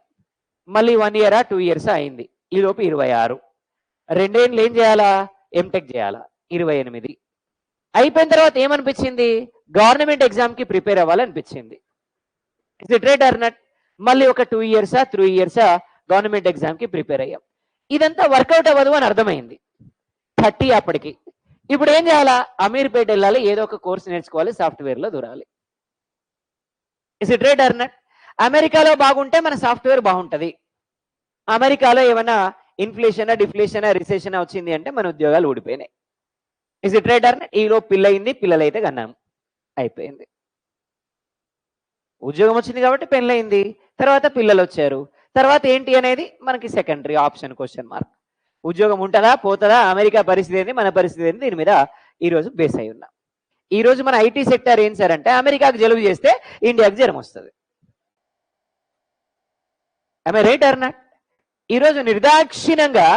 మళ్ళీ 1 year 2 years అయింది. ఈలోపు 26. 2 ఏళ్ళు ఏం చేయాలా? ఎంటెక్ చేయాలా. 28 అయిపోయిన తర్వాత ఏమనిపించింది? గవర్నమెంట్ ఎగ్జామ్కి ప్రిపేర్ అవ్వాలనిపించింది. Is it right or not? మళ్ళీ ఒక 2 years 3 years గవర్నమెంట్ ఎగ్జామ్కి ప్రిపేర్ అయ్యాం. ఇదంతా వర్కౌట్ అవ్వదు అని అర్థమైంది. 30 అప్పటికి. ఇప్పుడు ఏం చేయాలా? అమీర్పేట వెళ్ళాలి, ఏదో ఒక కోర్స్ నేర్చుకోవాలి, సాఫ్ట్వేర్లో దూరాలి. Is it right or not? అమెరికాలో బాగుంటే మన సాఫ్ట్వేర్ బాగుంటుంది. అమెరికాలో ఏమైనా ఇన్ఫ్లేషన్ డిఫ్లేషన్ రిసెషన్ వచ్చింది అంటే మన ఉద్యోగాలు ఊడిపోయినాయి. Is it right or not? ఈలో పిల్లయింది, పిల్లలైతే కన్నాము, అయిపోయింది. ఉద్యోగం వచ్చింది కాబట్టి పెళ్ళయింది, తర్వాత పిల్లలు వచ్చారు, తర్వాత ఏంటి అనేది మనకి సెకండరీ ఆప్షన్, క్వశ్చన్ మార్క్. ఉద్యోగం ఉంటుందా పోతుందా, అమెరికా పరిస్థితి ఏంది, మన పరిస్థితి ఏంది, దీని మీద ఈరోజు బేస్ అయి ఉన్నాం. ఈరోజు మన ఐటీ సెక్టర్ ఏం సార్ అంటే అమెరికాకు జలుబు చేస్తే ఇండియాకు జ్వరం వస్తుంది. I right or not? ఈరోజు నిర్దాక్షిణంగా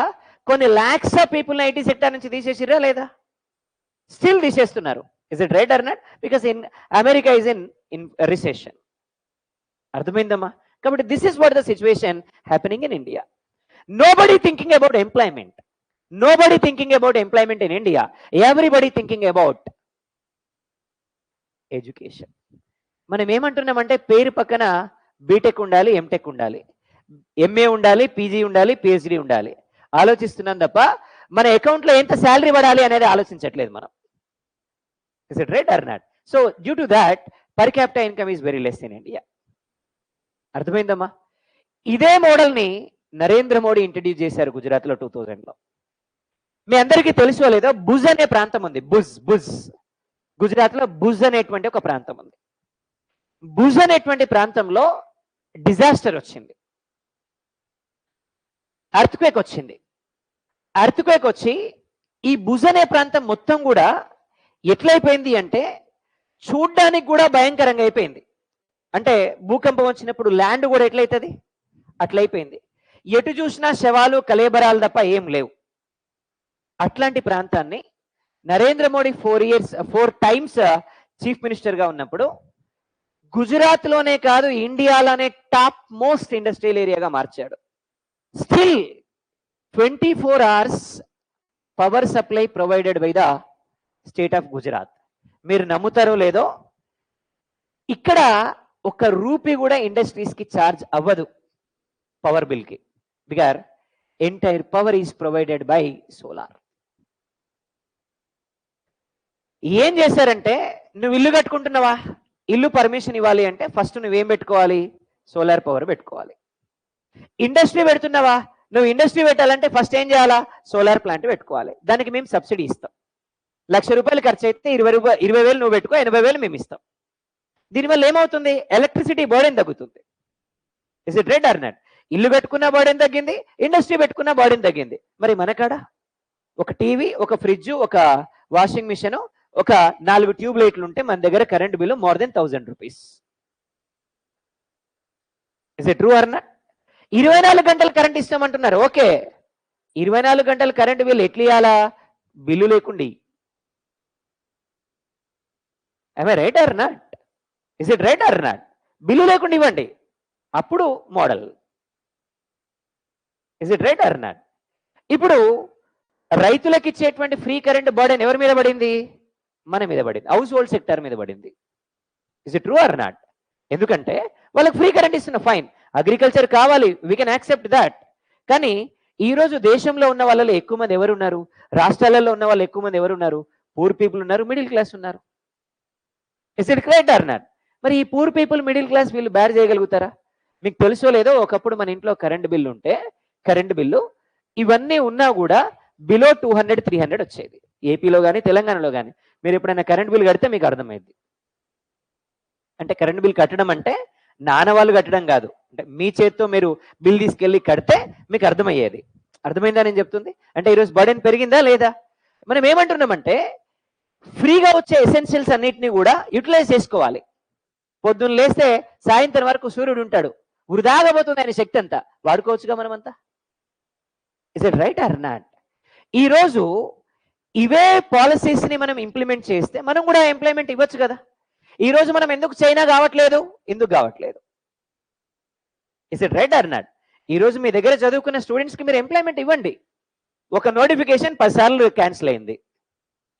కొన్ని lakhs of people IT sector నుంచి తీసేసిరా లేదా? స్టిల్ తీసేస్తున్నారు. Is it right or not? Because America is in recession. అర్థమైందమ్మా? కాబట్టి this is what the situation happening in India. Nobody thinking about employment. Nobody thinking about employment in India. Everybody thinking about education. మనం ఏమంటున్నామంటే పేరు పక్కన BTech ఉండాలి, MTech ఉండాలి, MA ఉండాలి, PG ఉండాలి, PhD ఉండాలి ఆలోచిస్తున్నాం తప్ప మన అకౌంట్లో ఎంత శాలరీ పడాలి అనేది ఆలోచించట్లేదు మనం. Is it right or not? So due to that per capital income is very less in India. అర్థమైందమ్మా? ఇదే మోడల్ని నరేంద్ర మోడీ ఇంట్రడ్యూస్ చేశారు గుజరాత్లో 2000లో. మీ అందరికీ తెలుసో లేదో భుజ్ అనే ప్రాంతం ఉంది. భుజ్ గుజరాత్లో భుజ్ అనేటువంటి ఒక ప్రాంతం ఉంది. భుజ్ అనేటువంటి ప్రాంతంలో డిజాస్టర్ వచ్చింది, అర్త్క్వేక్ వచ్చింది. అర్త్క్వేక్ వచ్చి ఈ భుజ్ అనే ప్రాంతం మొత్తం కూడా ఎట్లయిపోయింది అంటే చూడ్డానికి కూడా భయంకరంగా అయిపోయింది. అంటే భూకంపం వచ్చినప్పుడు ల్యాండ్ కూడా ఎట్లయితుంది అట్లయిపోయింది. ఎటు చూసినా శవాలు కలేబరాలు తప్ప ఏం లేవు. అట్లాంటి ప్రాంతాన్ని Narendra Modi 4 times chief minister గా ఉన్నప్పుడు గుజరాత్ లోనే కాదు ఇండియాలోనే టాప్ మోస్ట్ ఇండస్ట్రియల్ ఏరియాగా మార్చాడు. Still 24 hours power supply provided by the state of Gujarat. మీరు నమ్ముతారో లేదో, ఇక్కడ ఒక రూపీ కూడా ఇండస్ట్రీస్ కి ఛార్జ్ అవ్వదు పవర్ బిల్ కి, because entire power is provided by solar. ఏం చేశారంటే, నువ్వు ఇల్లు కట్టుకుంటున్నావా, ఇల్లు పర్మిషన్ ఇవ్వాలి అంటే ఫస్ట్ నువ్వేం పెట్టుకోవాలి, సోలార్ పవర్ పెట్టుకోవాలి. ఇండస్ట్రీ పెడుతున్నావా, నువ్వు ఇండస్ట్రీ పెట్టాలంటే ఫస్ట్ ఏం చేయాలా, సోలార్ ప్లాంట్ పెట్టుకోవాలి. దానికి మేము సబ్సిడీ ఇస్తాం. ₹1,00,000 ఖర్చు అయితే 20,000 నువ్వు పెట్టుకో, 80,000 మేము ఇస్తాం. దీనివల్ల ఏమవుతుంది, ఎలక్ట్రిసిటీ బర్డెన్ తగ్గుతుంది. Is it right or not? ఇల్లు పెట్టుకున్న బర్డెన్ తగ్గింది, ఇండస్ట్రీ పెట్టుకున్న బర్డెన్ తగ్గింది. మరి మన కాడ ఒక టీవీ, ఒక ఫ్రిడ్జ్, ఒక వాషింగ్ మిషన్, ఒక 4 ట్యూబ్ లైట్లు ఉంటే మన దగ్గర current bill more than ₹1,000. Is it true or not? 24 గంటలు కరెంట్ ఇస్తామంటున్నారు. ఓకే, 24 గంటలు కరెంట్ బిల్లు ఎట్లా ఇవ్వాలా, బిల్లు లేకుండా. am I right or not? Is it right or not? Bill లేకుండా ఇవ్వండి, అప్పుడు model. Is it right or not? ఇప్పుడు రైతులకు ఇచ్చేటువంటి ఫ్రీ కరెంట్ బర్డెన్ ఎవరి మీద పడింది, మన మీద పడింది, హౌస్ హోల్డ్ సెక్టర్ మీద పడింది. Is it true or not? ఎందుకంటే వాళ్ళకి ఫ్రీ కరెంట్ ఇస్తున్న, ఫైన్, అగ్రికల్చర్ కావాలి, వీ కెన్ యాక్సెప్ట్ దాట్. కానీ ఈ రోజు దేశంలో ఉన్న వాళ్ళలో ఎక్కువ మంది ఎవరు ఉన్నారు, రాష్ట్రాలలో ఉన్న వాళ్ళు ఎక్కువ మంది ఎవరు ఉన్నారు, పూర్ పీపుల్ ఉన్నారు, మిడిల్ క్లాస్ ఉన్నారు. Is it right or not? మరి ఈ పూర్ పీపుల్, మిడిల్ క్లాస్ వీళ్ళు బేర్ చేయగలుగుతారా? మీకు తెలుసో లేదో, ఒకప్పుడు మన ఇంట్లో కరెంట్ బిల్లు ఉంటే, కరెంట్ బిల్లు ఇవన్నీ ఉన్నా కూడా బిలో 200-300 వచ్చేది. ఏపీలో కానీ తెలంగాణలో కానీ మీరు ఎప్పుడైనా కరెంట్ బిల్ కడితే మీకు అర్థమైంది. అంటే కరెంట్ బిల్ కట్టడం అంటే నానవాళ్ళు కట్టడం కాదు, అంటే మీ చేతితో మీరు బిల్ తీసుకెళ్ళి కడితే మీకు అర్థమయ్యేది. అర్థమైందా నేను చెప్తుంది? అంటే ఈరోజు బర్డెన్ పెరిగిందా లేదా? మనం ఏమంటున్నామంటే, ఫ్రీగా వచ్చే ఎసెన్షియల్స్ అన్నిటిని కూడా యూటిలైజ్ చేసుకోవాలి. పొద్దున్న లేస్తే సాయంత్రం వరకు సూర్యుడు ఉంటాడు, వృధాగా పోతుంది ఆయన శక్తి అంతా, వాడుకోవచ్చుగా మనమంతా. Is it right or not? ఈ రోజు ఇవే పాలసీస్ ని మనం ఇంప్లిమెంట్ చేస్తే మనం కూడా ఎంప్లాయ్మెంట్ ఇవ్వచ్చు కదా. ఈ రోజు మనం ఎందుకు చైనా కావట్లేదు, ఎందుకు కావట్లేదు? Is it right or not? ఈ రోజు మీ దగ్గర చదువుకున్న స్టూడెంట్స్ కి మీరు ఎంప్లాయ్మెంట్ ఇవ్వండి. ఒక నోటిఫికేషన్ 10 సార్లు క్యాన్సిల్ అయింది,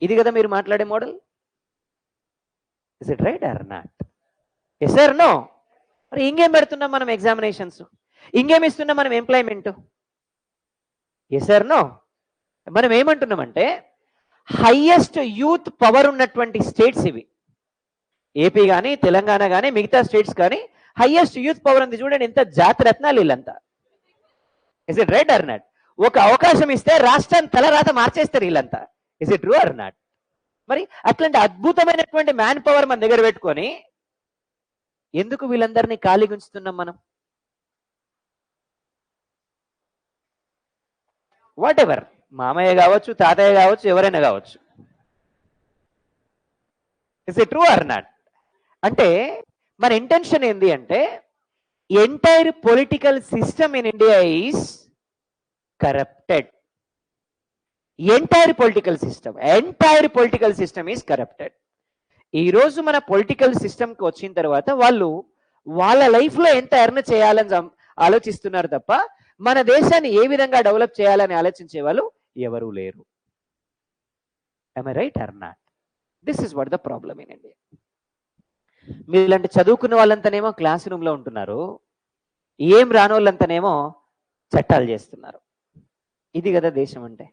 ఇది కదా మీరు మాట్లాడే model. Is it right or not? Yes sir, no? మరి ఇంకేం పెడుతున్నాం మనం, ఎగ్జామినేషన్స్, ఇంకేం ఇస్తున్నాం మనం, ఎంప్లాయ్మెంట్. Yes sir, no? మనం ఏమంటున్నామంటే, హైయెస్ట్ యూత్ పవర్ ఉన్నటువంటి స్టేట్స్ ఇవి. ఏపీ కానీ, తెలంగాణ కానీ, మిగతా స్టేట్స్ కానీ హైయెస్ట్ యూత్ పవర్ ఉంది. చూడండి ఎంత జాతిరత్నాలు వీళ్ళంతా. Is it right or not? ఒక అవకాశం ఇస్తే రాష్ట్రాన్ని తలరాత మార్చేస్తారు వీళ్ళంతా. Is it true or not? మరి అట్లాంటి అద్భుతమైనటువంటి మ్యాన్ పవర్ మన దగ్గర పెట్టుకొని ఎందుకు వీళ్ళందరినీ ఖాళీగా ఉంచుతున్నాం మనం? వాట్ ఎవర్, మామయ్య కావచ్చు, తాతయ్య కావచ్చు, ఎవరైనా కావచ్చు. Is it true or not? అంటే మన ఇంటెన్షన్ ఏంది అంటే, entire political system in India is corrupted. Entire political system is corrupted. ఈ రోజు మన పొలిటికల్ సిస్టమ్కి వచ్చిన తర్వాత వాళ్ళు వాళ్ళ లైఫ్ లో ఎంత ఎర్న్ చేయాలని ఆలోచిస్తున్నారు తప్ప మన దేశాన్ని ఏ విధంగా డెవలప్ చేయాలని ఆలోచించే వాళ్ళు ఎవరూ లేరు. am I right or not? This is what the problem in India. మీలాంటి చదువుకున్న వాళ్ళంతానేమో క్లాస్ రూమ్ లో ఉంటున్నారు, ఏం రాని వాళ్ళంతానేమో చట్టాలు చేస్తున్నారు. ఇది కదా దేశం అంటే.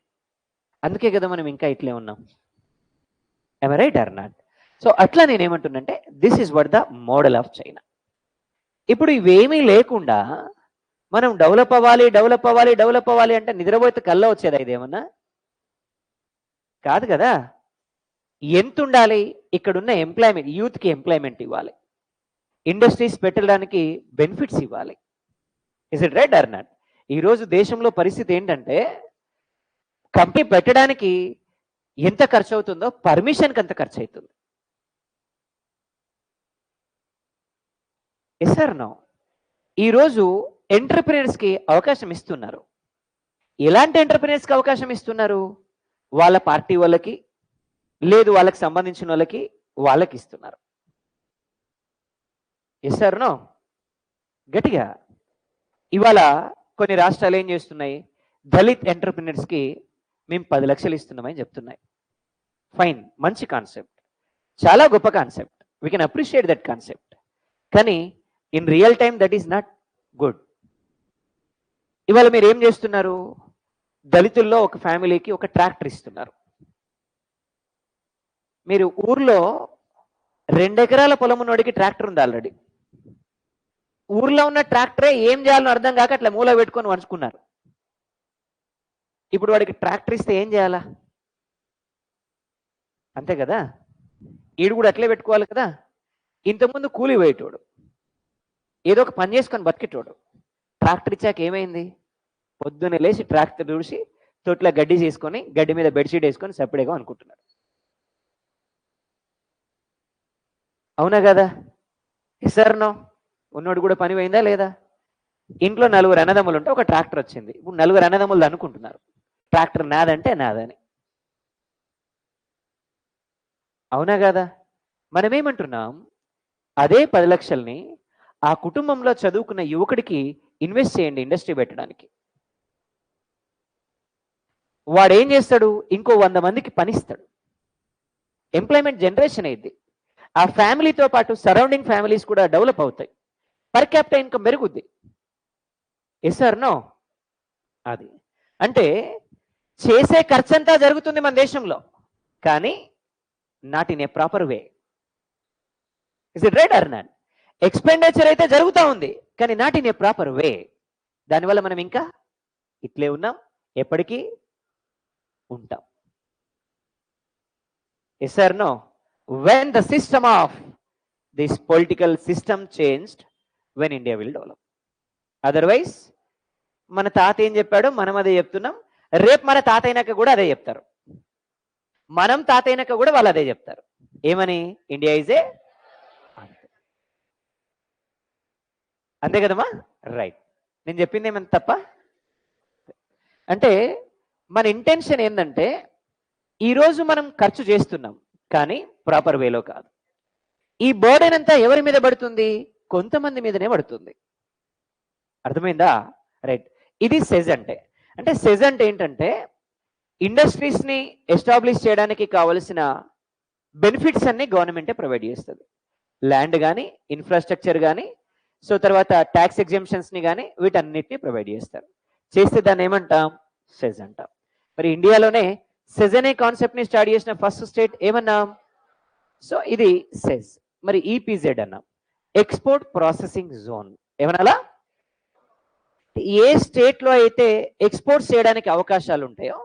అందుకే కదా మనం ఇంకా ఇట్లే ఉన్నాం. am I right or not? So అట్లా నేనేమంటున్నంటే, this is what the model of China. ఇప్పుడు ఇవేమీ లేకుండా మనం డెవలప్ అవ్వాలి అంటే నిద్రపోతే కల్లా వచ్చేదా ఇదేమన్నా? కాదు కదా. ఎంత ఉండాలి, ఇక్కడున్న ఎంప్లాయ్మెంట్, యూత్కి ఎంప్లాయ్మెంట్ ఇవ్వాలి, ఇండస్ట్రీస్ పెట్టడానికి బెనిఫిట్స్ ఇవ్వాలి. Is it right or not? ఈరోజు దేశంలో పరిస్థితి ఏంటంటే, కంపెనీ పెట్టడానికి ఎంత ఖర్చు అవుతుందో పర్మిషన్కి అంత ఖర్చు అవుతుంది. Yes or no? ఈరోజు ఎంటర్ప్రినర్స్కి అవకాశం ఇస్తున్నారు. ఎలాంటి ఎంటర్ప్రినర్స్కి అవకాశం ఇస్తున్నారు? వాళ్ళ పార్టీ వాళ్ళకి, లేదు వాళ్ళకి సంబంధించిన వాళ్ళకి ఇస్తున్నారు. Yes or no? గట్టిగా. ఇవాళ కొన్ని రాష్ట్రాలు ఏం చేస్తున్నాయి, దళిత్ ఎంటర్ప్రినర్స్కి మేము 10 లక్షలు ఇస్తున్నామని చెప్తున్నాయి. ఫైన్, మంచి కాన్సెప్ట్, చాలా గొప్ప concept, we can appreciate that concept. కానీ in real time that is not good. ఇవాళ మీరు ఏం చేస్తున్నారు, దళితుల్లో ఒక ఫ్యామిలీకి ఒక ట్రాక్టర్ ఇస్తున్నారు. మీరు ఊర్లో 2 ఎకరాల పొలం ఉన్నోడికి ట్రాక్టర్ ఉంది ఆల్రెడీ. ఊర్లో ఉన్న ట్రాక్టరే ఏం చేయాలో అర్థం కాక అట్లా మూల పెట్టుకొని వంచుకున్నారు. ఇప్పుడు వాడికి ట్రాక్టర్ ఇస్తే ఏం చేయాలా? అంతే కదా, ఈడు కూడా అట్లే పెట్టుకోవాలి కదా. ఇంతకుముందు కూలి పోయేటోడు, ఏదో ఒక పని చేసుకొని బతికేటోడు. ట్రాక్టర్ ఇచ్చాక ఏమైంది, పొద్దున్నే లేచి ట్రాక్టర్ చూసి తొట్ల గడ్డి చేసుకొని గడ్డి మీద బెడ్షీట్ వేసుకొని సపరేట్గా అనుకుంటున్నాడు. అవునా కదా? ఇస్తారనో? ఉన్నోడు కూడా పని పోయిందా లేదా? ఇంట్లో 4 అన్నదమ్ములు ఉంటే ఒక ట్రాక్టర్ వచ్చింది. ఇప్పుడు 4 అన్నదమ్ములు అనుకుంటున్నారు ట్రాక్టర్ నాదంటే నాదని. అవునా కదా? మనం ఏమంటున్నాం, అదే 10 లక్షల్ని ఆ కుటుంబంలో చదువుకున్న యువకుడికి ఇన్వెస్ట్ చేయండి ఇండస్ట్రీ పెట్టడానికి. వాడు ఏం చేస్తాడు, ఇంకో 100 మందికి పనిస్తాడు, ఎంప్లాయ్మెంట్ జనరేషన్ అయింది. ఆ ఫ్యామిలీతో పాటు సరౌండింగ్ ఫ్యామిలీస్ కూడా డెవలప్ అవుతాయి, పర్ క్యాపిటల్ ఇన్కమ్ పెరుగుద్ది. Yes or no? అది అంటే చేసే ఖర్చంతా జరుగుతుంది మన దేశంలో, కానీ not in a proper way. Is it right or not? Expenditure అయితే జరుగుతూ ఉంది, కానీ not in a proper way. దానివల్ల మనం ఇంకా ఇట్లే ఉన్నాం, ఎప్పటికీ ఉంటాం. Yes or no? when the system of this political system changed, when India will develop. Otherwise మన తాత ఏం చెప్పాడో మనం అదే చెప్తున్నాం, రేపు మన తాత అయినాక కూడా అదే చెప్తారు, మనం తాత అయినాక కూడా వాళ్ళు అదే చెప్తారు. ఏమని? ఇండియా ఈజ్ ఏ, అంతే కదమ్మా? రైట్. నేను చెప్పింది ఏమన్నా తప్ప? అంటే మన ఇంటెన్షన్ ఏంటంటే, ఈరోజు మనం ఖర్చు చేస్తున్నాం కానీ ప్రాపర్ వేలో కాదు. ఈ బర్డెన్ అంతా ఎవరి మీద పడుతుంది? కొంతమంది మీదనే పడుతుంది. అర్థమైందా? రైట్. ఇది సెజ్ అంటే. అంటే సెజ్ అంటే ఏంటంటే, ఇండస్ట్రీస్ ని ఎస్టాబ్లిష్ చేయడానికి కావలసిన బెనిఫిట్స్ అన్ని గవర్నమెంటే ప్రొవైడ్ చేస్తుంది. ల్యాండ్ కానీ, ఇన్ఫ్రాస్ట్రక్చర్ కానీ, సో తర్వాత ట్యాక్స్ ఎగ్జెంప్షన్స్ ని కానీ, వీటన్నిటిని ప్రొవైడ్ చేస్తారు. చేస్తే దాన్ని ఏమంటాం? సెజ్ అంటాం. మరి ఇండియాలోనే సెజ్ అనే కాన్సెప్ట్ ని స్టార్ట్ చేసిన ఫస్ట్ స్టేట్ ఏమన్నాం? సో ఇది సెజ్. మరి ఈపీజెడ్ అన్నాం, ఎక్స్పోర్ట్ ప్రాసెసింగ్ జోన్. ఏమనాలా? ఏ స్టేట్ లో అయితే ఎక్స్పోర్ట్స్ చేయడానికి అవకాశాలు ఉంటాయో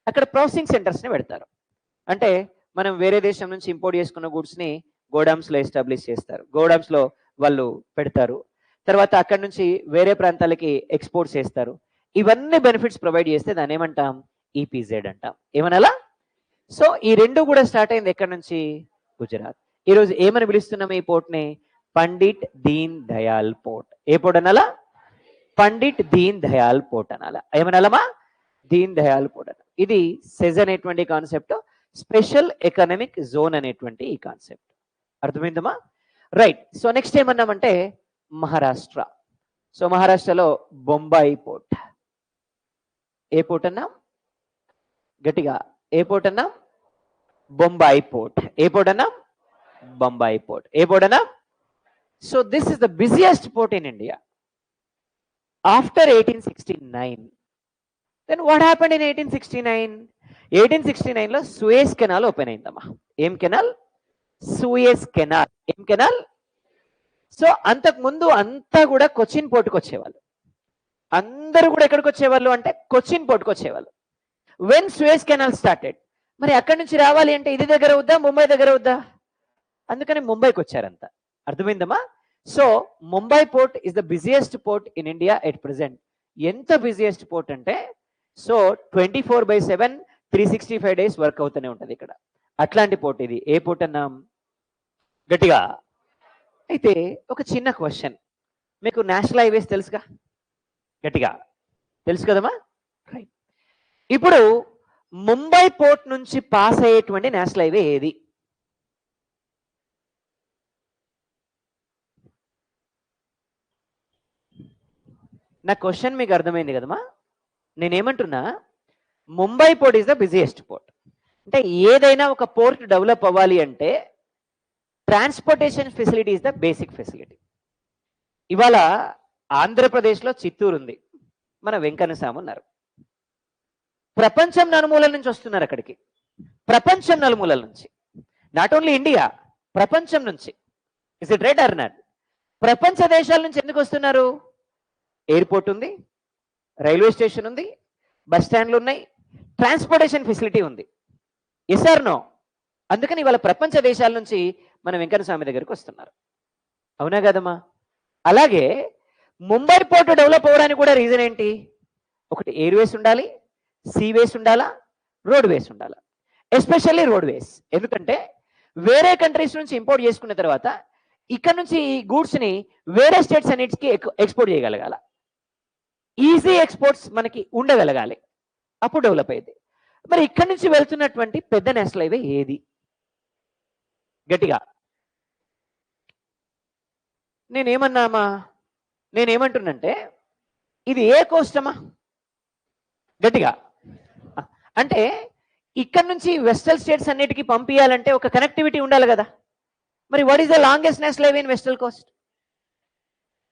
అక్కడ ప్రాసెసింగ్ సెంటర్స్ ని పెడతారు. అంటే మనం వేరే దేశం నుంచి ఇంపోర్ట్ చేసుకున్న గూడ్స్ ని గోడౌన్స్ లో ఎస్టాబ్లిష్ చేస్తారు, గోడౌన్స్ లో వాళ్ళు పెడతారు, తర్వాత అక్కడ నుంచి వేరే ప్రాంతాలకి ఎక్స్పోర్ట్స్ చేస్తారు. ఇవన్నీ బెనిఫిట్స్ ప్రొవైడ్ చేస్తే దాన్ని ఏమంటాం? ఈపీజెడ్ అంటాం. ఏమనాలా? సో ఈ రెండు కూడా స్టార్ట్ అయింది ఎక్కడి నుంచి? గుజరాత్. ఈరోజు ఏమని పిలుస్తున్నాం ఈ పోర్ట్ ని? పండిట్ దీన్ దయాల్ పోర్ట్. ఏ పోర్ట్ అనాలా? పండిట్ దీన్ దయాల్ పోర్ట్ అనాలా? ఏమనాలమా? దీన్ దయాల్ పోర్ట్ అనాలి. ఇది సెజ్ అనేటువంటి కాన్సెప్ట్, స్పెషల్ ఎకనామిక్ జోన్ అనేటువంటి ఈ కాన్సెప్ట్. అర్థమైందమ్మా? రైట్. సో నెక్స్ట్ ఏమన్నామంటే మహారాష్ట్ర. సో మహారాష్ట్రలో బొంబాయి పోర్ట్. ఏ పోర్ట్ అన్నాం? గట్టిగా ఏ పోర్ట్ అన్నాం? బొంబాయి పోర్ట్. ఏ పోర్ట్ అన్నాం? బొంబాయి పోర్ట్. ఏ పోర్ట్ అన్నాం? So this is the busiest port in India after 1869. Then what happened in 1869? 1869 లో సూయజ్ కెనాల్ ఓపెన్ అయిందమ్మా. ఏం కెనాల్? Suez canal. ఏం కెనాల్? సో అంతకు ముందు అంతా కూడా కొచ్చిన్ పోర్టుకు వచ్చేవాళ్ళు. అందరూ కూడా ఎక్కడికి వచ్చేవాళ్ళు అంటే కొచ్చిన్ పోర్టుకు వచ్చేవాళ్ళు. వెన్ సూయజ్ కెనాల్ స్టార్టెడ్, మరి అక్కడి నుంచి రావాలి అంటే ఇది దగ్గర వద్దా, ముంబై దగ్గర వద్దా? అందుకని ముంబైకి వచ్చారంతా. అర్థమైందమ్మా? So Mumbai port is the busiest port in India at present. ఎంత బిజియెస్ట్ పోర్ట్ అంటే, సో 24/7 365 days వర్క్ అవుతూనే ఉంటుంది ఇక్కడ. అట్లాంటి పోర్ట్ ఇది. ఏ పోర్ట్ అన్నాం? గట్టిగా. అయితే ఒక చిన్న క్వశ్చన్, మీకు నేషనల్ హైవేస్ తెలుసుగా? గట్టిగా తెలుసు కదమ్మా? రైట్. ఇప్పుడు ముంబై పోర్ట్ నుంచి పాస్ అయ్యేటువంటి నేషనల్ హైవే ఏది? నా క్వశ్చన్ మీకు అర్థమైంది కదమ్మా? నేనేమంటున్నా, Mumbai port is the busiest port. అంటే ఏదైనా ఒక పోర్ట్ డెవలప్ అవ్వాలి అంటే transportation facility is the basic facility. ఇవాళ ఆంధ్రప్రదేశ్లో చిత్తూరు ఉంది, మన వెంకన్న స్వామి ఉన్నారు. ప్రపంచం నలుమూలల నుంచి వస్తున్నారు అక్కడికి, ప్రపంచం నలుమూలల నుంచి, నాట్ ఓన్లీ ఇండియా, ప్రపంచం నుంచి. Is it right or not? ప్రపంచ దేశాల నుంచి ఎందుకు వస్తున్నారు? ఎయిర్పోర్ట్ ఉంది, రైల్వే స్టేషన్ ఉంది, బస్ స్టాండ్లు ఉన్నాయి, ట్రాన్స్పోర్టేషన్ ఫెసిలిటీ ఉంది. Yes or no? అందుకని ఇవాళ ప్రపంచ దేశాల నుంచి మన వెంకన్న స్వామి దగ్గరికి వస్తున్నారు. అవునా కదమ్మా? అలాగే ముంబై పోర్ట్ డెవలప్ అవ్వడానికి కూడా రీజన్ ఏంటి? ఒకటి ఎయిర్వేస్ ఉండాలి, సీవేస్ ఉండాలా, రోడ్ వేస్ ఉండాలా. ఎస్పెషల్లీ రోడ్ వేస్. ఎందుకంటే వేరే కంట్రీస్ నుంచి ఇంపోర్ట్ చేసుకున్న తర్వాత ఇక్కడ నుంచి ఈ గూడ్స్ ని వేరే స్టేట్స్ అన్నిటికి ఎక్స్పోర్ట్ చేయగలగాల. ఈజీ ఎక్స్పోర్ట్స్ మనకి ఉండగలగాలి, అప్పుడు డెవలప్ అయ్యింది. మరి ఇక్కడ నుంచి వెళ్తున్నటువంటి పెద్ద నేషనల్ హైవే ఏది? గట్టిగా నేనేమన్నామా? నేనేమంటున్నంటే ఇది ఏ కోస్టమా? గట్టిగా అంటే ఇక్కడ నుంచి వెస్టల్ స్టేట్స్ అన్నిటికీ పంపించాలంటే ఒక కనెక్టివిటీ ఉండాలి కదా. మరి what is the longest national highway in western coast?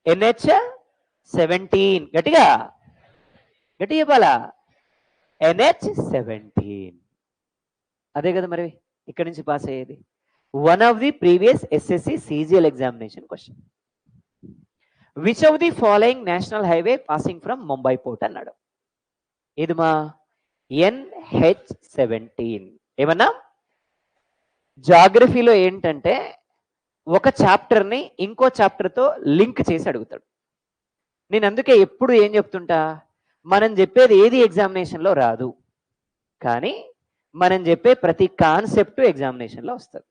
NH-17. గట్టిగా గట్టిగా చెప్పాలా? NH-17. అదే కదా మరి ఇక్కడ నుంచి పాస్ అయ్యేది. One of the previous SSC CGL examination question. Which of the following national highway passing from Mumbai port అన్నాడు. ఇదిమా NH-17. ఏమన్నా జాగ్రఫీలో ఏంటంటే ఒక చాప్టర్ని ఇంకో చాప్టర్తో లింక్ చేసి అడుగుతాడు. నేను అందుకే ఎప్పుడు ఏం చెప్తుంటా, మనం చెప్పేది ఏది ఎగ్జామినేషన్లో రాదు, కానీ మనం చెప్పే ప్రతి కాన్సెప్ట్ ఎగ్జామినేషన్లో వస్తుంది.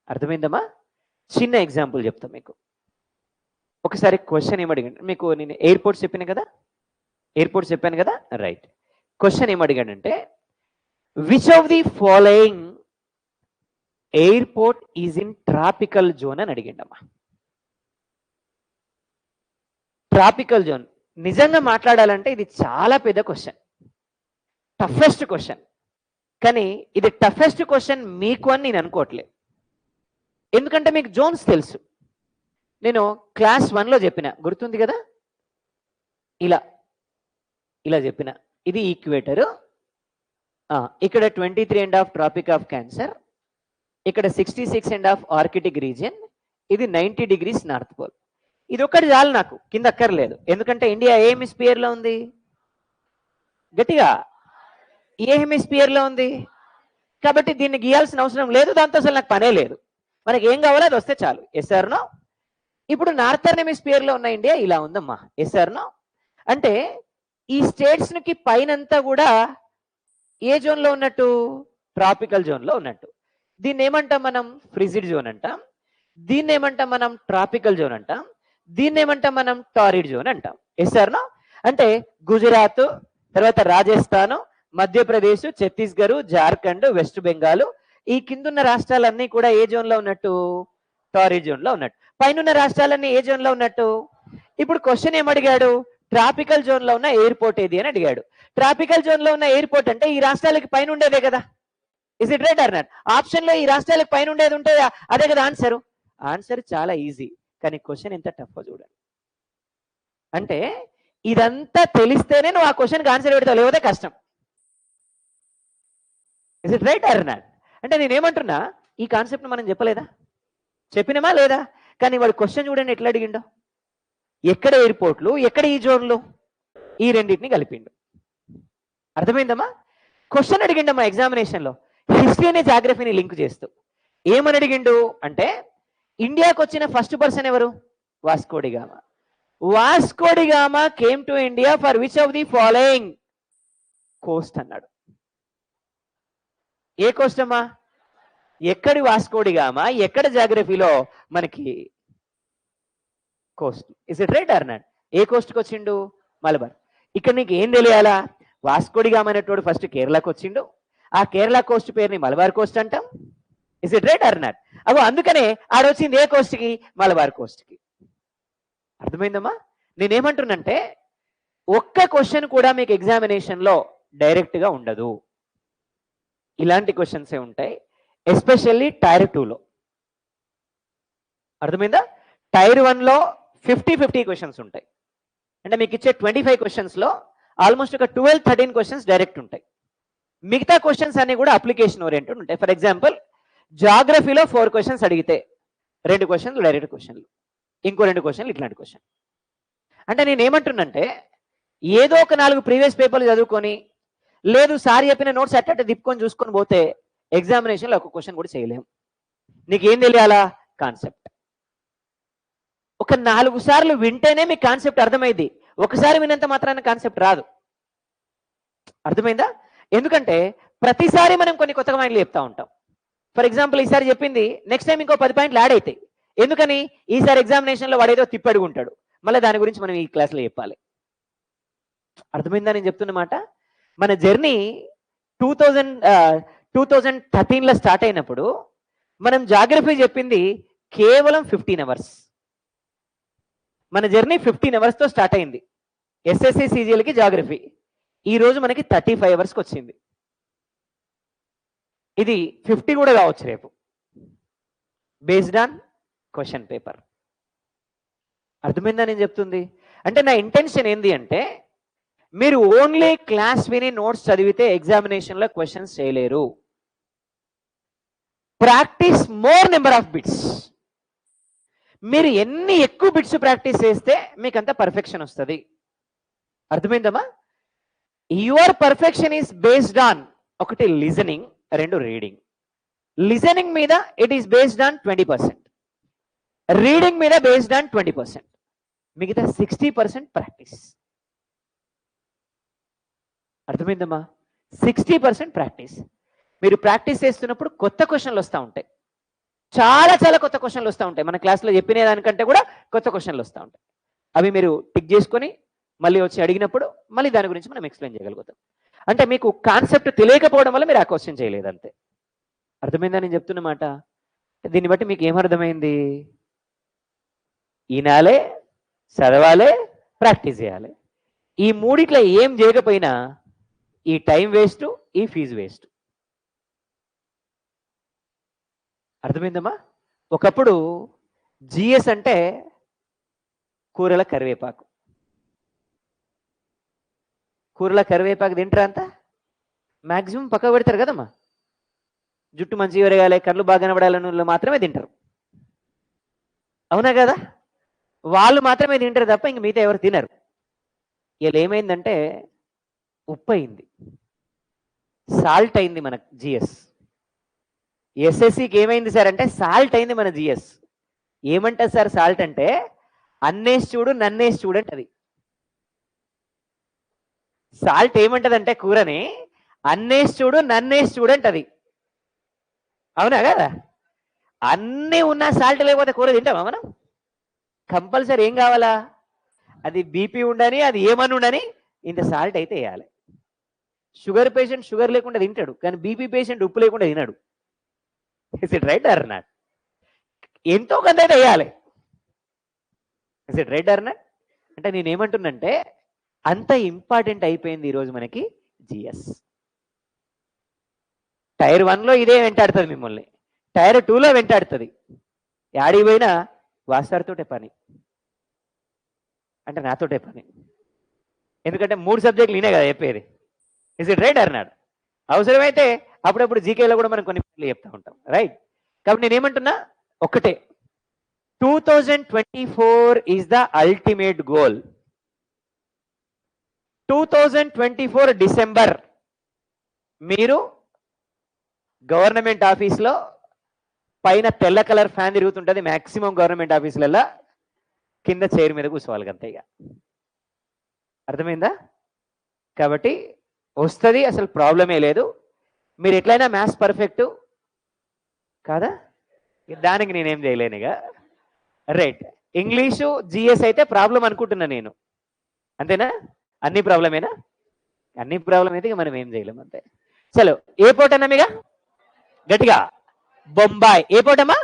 అర్థమైందమ్మా? చిన్న ఎగ్జాంపుల్ చెప్తా మీకు. ఒకసారి క్వశ్చన్ ఏమడిగాడు మీకు? నేను ఎయిర్పోర్ట్స్ చెప్పాను కదా, ఎయిర్పోర్ట్స్ చెప్పాను కదా, రైట్. క్వశ్చన్ ఏమడిగాడంటే which of the following airport is in tropical zone అని అడిగిండమ్మా. ట్రాపికల్ జోన్ నిజంగా మాట్లాడాలంటే ఇది చాలా పెద్ద క్వశ్చన్, టఫెస్ట్ క్వశ్చన్. కానీ ఇది టఫెస్ట్ క్వశ్చన్ మీకు అని నేను అనుకోవట్లేదు, ఎందుకంటే మీకు జోన్స్ తెలుసు. నేను క్లాస్ 1లో చెప్పిన, గుర్తుంది కదా, ఇలా ఇలా చెప్పిన. ఇది ఈక్వేటర్, ఇక్కడ 23.5 ట్రాపిక్ ఆఫ్ క్యాన్సర్, ఇక్కడ 66.5 ఆర్కిటిక్ రీజియన్, ఇది 90 degrees నార్త్ పోల్. ఇది ఒక్కటి చాలు నాకు, కింద అక్కర్లేదు. ఎందుకంటే ఇండియా ఏ హెమిస్పియర్ లో ఉంది? గట్టిగా ఏ హెమిస్పియర్ లో ఉంది? కాబట్టి దీన్ని గీయాల్సిన అవసరం లేదు, దాంతో అసలు నాకు పనే లేదు. మనకి ఏం కావాలో అది వస్తే చాలు. Yes or no? ఇప్పుడు నార్థర్న్ హెమిస్పియర్ లో ఉన్న ఇండియా ఇలా ఉందమ్మా. Yes or no? అంటే ఈ స్టేట్స్ కి పైనంతా కూడా ఏ జోన్ లో ఉన్నట్టు? ట్రాపికల్ జోన్ లో ఉన్నట్టు. దీన్ని ఏమంటాం మనం? ఫ్రిజిడ్ జోన్ అంటాం. దీన్ని ఏమంటాం మనం? ట్రాపికల్ జోన్ అంటాం. దీన్ని ఏమంటాం మనం? టారిడ్ జోన్ అంటాం. Yes or no? అంటే గుజరాత్, తర్వాత రాజస్థాన్, మధ్యప్రదేశ్, ఛత్తీస్గఢ్, జార్ఖండ్, వెస్ట్ బెంగాల్, ఈ కిందున్న రాష్ట్రాలన్నీ కూడా ఏ జోన్ లో ఉన్నట్టు? టారిడ్ జోన్ లో ఉన్నట్టు. పైన రాష్ట్రాలన్నీ ఏ జోన్ లో ఉన్నట్టు? ఇప్పుడు క్వశ్చన్ ఏమడిగాడు? ట్రాపికల్ జోన్ లో ఉన్న ఎయిర్పోర్ట్ ఏది అని అడిగాడు. ట్రాపికల్ జోన్ లో ఉన్న ఎయిర్పోర్ట్ అంటే ఈ రాష్ట్రాలకి పైన ఉండేదే కదా. Is it right or not? Option లో ఈ రాష్ట్రాలకు పైన ఉండేది ఉంటే అదే కదా ఆన్సర్. ఆన్సర్ చాలా ఈజీ, కానీ క్వశ్చన్ ఎంత టఫ్ చూడండి. అంటే ఇదంతా తెలిస్తేనే నువ్వు ఆ క్వశ్చన్కి ఆన్సర్ పెడతావు, లేకపోతే కష్టం. Is it right or not? అంటే నేనేమంటున్నా, ఈ కాన్సెప్ట్ మనం చెప్పలేదా? చెప్పినమా లేదా? కానీ వాడు క్వశ్చన్ చూడండి ఎట్లా అడిగిండో. ఎక్కడ ఎయిర్పోర్ట్లు, ఎక్కడ ఈ జోన్లు, ఈ రెండింటిని కలిపిండు. అర్థమైందమ్మా? క్వశ్చన్ అడిగిండమ్మా ఎగ్జామినేషన్ లో, హిస్టరీని జాగ్రఫీని లింక్ చేస్తూ. ఏమని అడిగిండు అంటే, ఇండియాకి వచ్చిన ఫస్ట్ పర్సన్ ఎవరు? Vasco da Gama. Vasco da Gama came to India for which of the following coast అన్నాడు. ఏ కోస్ట్ అమ్మా? ఎక్కడి వాస్కో డి గామా, ఎక్కడ జాగ్రఫీలో మనకి coast. Is it right or not? ఏ కోస్ట్కి వచ్చిండు? మలబార్. ఇక్కడ నీకు ఏం తెలియాలా? వాస్కోడిగామ అనేటోడు ఫస్ట్ కేరళకు వచ్చిండు, ఆ కేరళ కోస్ట్ పేరుని మలబార్ కోస్ట్ అంటాం. Is it right or not? అగో అందుకనే ఆడొచ్చింది ఏ కోస్ట్కి? మలబార్ కోస్ట్కి. అర్థమైందమ్మా? నేనేమంటున్నంటే ఒక్క క్వశ్చన్ కూడా మీకు ఎగ్జామినేషన్ లో డైరెక్ట్ గా ఉండదు. ఇలాంటి క్వశ్చన్సే ఉంటాయి, ఎస్పెషల్లీ టైర్ 2లో. అర్థమైందా? టైర్ 1లో 50-50 క్వశ్చన్స్ ఉంటాయి. అంటే మీకు ఇచ్చే 25 క్వశ్చన్స్ లో ఆల్మోస్ట్ ఒక 12-13 క్వశ్చన్స్ డైరెక్ట్ ఉంటాయి. మిగతా క్వశ్చన్స్ అన్ని కూడా అప్లికేషన్ ఓరియంటెడ్ ఉంటాయి. ఫర్ ఎగ్జాంపుల్ జాగ్రఫీలో 4 క్వశ్చన్స్ అడిగితే 2 క్వశ్చన్లు డైరెక్ట్ క్వశ్చన్లు, ఇంకో 2 క్వశ్చన్లు ఇట్లాంటి క్వశ్చన్. అంటే నేను ఏమంటున్నంటే ఏదో ఒక 4 ప్రీవియస్ పేపర్లు చదువుకొని లేదు సార్ చెప్పిన నోట్స్ అట్ట తిప్పుకొని చూసుకొని పోతే ఎగ్జామినేషన్లో ఒక క్వశ్చన్ కూడా చేయలేము. నీకేం తెలియాలా? కాన్సెప్ట్. ఒక 4 సార్లు వింటేనే మీకు కాన్సెప్ట్ అర్థమైంది. ఒకసారి వినంత మాత్రాన కాన్సెప్ట్ రాదు. అర్థమైందా? ఎందుకంటే ప్రతిసారి మనం కొన్ని కొత్త పాయింట్లు చెప్తా ఉంటాం. ఫర్ ఎగ్జాంపుల్ ఈసారి చెప్పింది నెక్స్ట్ టైం ఇంకో 10 పాయింట్లు యాడ్ అవుతాయి. ఎందుకని? ఈసారి ఎగ్జామినేషన్లో వాడేదో తిప్పడుగుంటాడు, మళ్ళీ దాని గురించి మనం ఈ క్లాస్లో చెప్పాలి. అర్థమైందా నేను చెప్తున్నమాట? మన జర్నీ 2013లో స్టార్ట్ అయినప్పుడు మనం జాగ్రఫీ చెప్పింది కేవలం 15 అవర్స్. మన జర్నీ 15 అవర్స్తో స్టార్ట్ అయింది ఎస్ఎస్సి సిజిఎల్కి జాగ్రఫీ. ఈ రోజు మనకి 35 అవర్స్కి వచ్చింది. ఇది 50 కూడా కావచ్చు రేపు, బేస్డ్ ఆన్ క్వశ్చన్ పేపర్. అర్థమైందా నేను చెప్తుంది? అంటే నా ఇంటెన్షన్ ఏంది అంటే మీరు ఓన్లీ క్లాస్ విని నోట్స్ చదివితే ఎగ్జామినేషన్లో క్వశ్చన్స్ చేయలేరు. Practice more number of bits. మీరు ఎన్ని ఎక్కువ బిట్స్ ప్రాక్టీస్ చేస్తే మీకు అంత పర్ఫెక్షన్ వస్తుంది. అర్థమైందమ్మా? Your perfection is based on ఒకటి లిజనింగ్, 2 రీడింగ్. లిజనింగ్ మీద it is based on 20%, reading మీద బేస్డ్ ఆన్ 20%, మిగతా 60% ప్రాక్టీస్. అర్థమైందమ్మా? 60% ప్రాక్టీస్. మీరు ప్రాక్టీస్ చేస్తున్నప్పుడు కొత్త క్వశ్చన్లు వస్తూ ఉంటాయి, చాలా చాలా కొత్త క్వశ్చన్లు వస్తూ ఉంటాయి. మన క్లాస్లో చెప్పిన దానికంటే కూడా కొత్త క్వశ్చన్లు వస్తూ ఉంటాయి. అవి మీరు టిక్ చేసుకొని మళ్ళీ వచ్చి అడిగినప్పుడు మళ్ళీ దాని గురించి మనం ఎక్స్ప్లెయిన్ చేయగలుగుతాం. అంటే మీకు కాన్సెప్ట్ తెలియకపోవడం వల్ల మీరు ఆ క్వశ్చన్ చేయలేదు అంతే. అర్థమైందా నేను చెప్తున్నమాట? దీన్ని బట్టి మీకు ఏమర్థమైంది? ఈనాలే, చదవాలే, ప్రాక్టీస్ చేయాలి. ఈ మూడిట్లో ఏం చేయకపోయినా ఈ టైం వేస్ట్, ఈ ఫీజు వేస్ట్. అర్థమైందమ్మా? ఒకప్పుడు జిఎస్ అంటే కూరల కరివేపాకు. కూరల కరివేపాకు తింటారా? అంతా మ్యాక్సిమం పక్క పెడతారు కదమ్మా. జుట్టు మంచిగా పెరగాలి, కళ్ళు బాగా కనబడాలని మాత్రమే తింటారు, అవునా కదా? వాళ్ళు మాత్రమే తింటారు తప్ప ఇంక మిగతా ఎవరు తినరు. ఇలా ఏమైందంటే ఉప్పు అయింది, సాల్ట్ అయింది మన జిఎస్. ఎస్ఎస్సికి ఏమైంది సార్ అంటే సాల్ట్ అయింది మన జిఎస్. ఏమంటారు సార్ సాల్ట్ అంటే? అన్నేసి చూడు నన్నేసి చూడండి. అది సాల్ట్ ఏమంటదంటే కూరని అన్నేసి చూడు నన్నేసి చూడండి. అది అవునా కదా? అన్నీ ఉన్నా సాల్ట్ లేకపోతే కూర తింటామా మనం? కంపల్సరీ ఏం కావాలా? అది బీపీ ఉండని, అది ఏమని ఉండని ఇంత సాల్ట్ అయితే వేయాలి. షుగర్ పేషెంట్ షుగర్ లేకుండా తింటాడు, కానీ బీపీ పేషెంట్ ఉప్పు లేకుండా తినడు. Is it right or not? ఎంతో కొంత అయితే వేయాలి. Is it right or not? అంటే నేనేమంటున్నంటే అంత ఇంపార్టెంట్ అయిపోయింది ఈరోజు మనకి జిఎస్. టైర్ 1లో ఇదే వెంటాడుతుంది మిమ్మల్ని, టైర్ 2లో వెంటాడుతుంది. యాడికి పోయినా వాస్తారుతోటే పని, అంటే నాతోటే పని. ఎందుకంటే 3 సబ్జెక్టులు ఈయనే కదా చెప్పేది. Is it right or not? అవసరమైతే అప్పుడప్పుడు జీకేలో కూడా మనం కొన్ని చెప్తా ఉంటాం, రైట్? కాబట్టి నేనేమంటున్నా ఒక్కటే, 2024 is the ultimate goal. 2024 December మీరు గవర్నమెంట్ ఆఫీస్లో పైన తెల్ల కలర్ ఫ్యాన్ తిరుగుతుంటుంది మ్యాక్సిమం గవర్నమెంట్ ఆఫీసులలో, కింద చైర్ మీద కూర్చోవాలి అంతే. ఇక అర్థమైందా? కాబట్టి వస్తుంది, అసలు ప్రాబ్లమే లేదు. మీరు ఎట్లయినా మ్యాథ్స్ పర్ఫెక్ట్ కాదా? దానికి నేనేం చేయలేను ఇక, రైట్? ఇంగ్లీషు జిఎస్ అయితే ప్రాబ్లం అనుకుంటున్నా నేను, అంతేనా? అన్ని ప్రాబ్లమేనా? అన్ని ప్రాబ్లం అయితే మనం ఏం చేయలేం అంతే. చలో ఏ పోర్ట్ అన్నా మీగా గట్టిగా బొంబాయి. ఏ పోర్ట్ అమ్మా?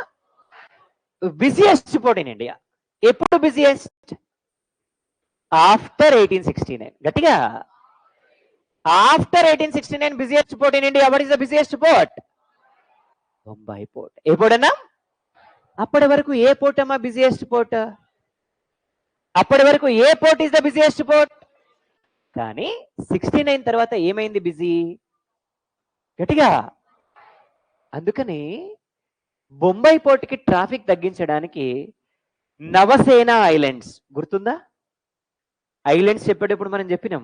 Busiest port in India. ఎప్పుడు బిజియెస్ట్? ఆఫ్టర్ 1869. గట్టిగా after 1869 busiest port in India. What is the busiest port? Bombay port. ఏ పోర్ట్ అన్నా? అప్పటి వరకు ఏ పోర్ట్ అమ్మా బిజియెస్ట్ పోర్ట్? అప్పటి వరకు ఏ port is the busiest port? కానీ 69 తర్వాత ఏమైంది బిజీ? గట్టిగా అందుకని బొంబాయి పోర్ట్కి ట్రాఫిక్ తగ్గించడానికి నవసేన ఐలాండ్స్, గుర్తుందా? ఐలాండ్స్ చెప్పేటప్పుడు మనం చెప్పినాం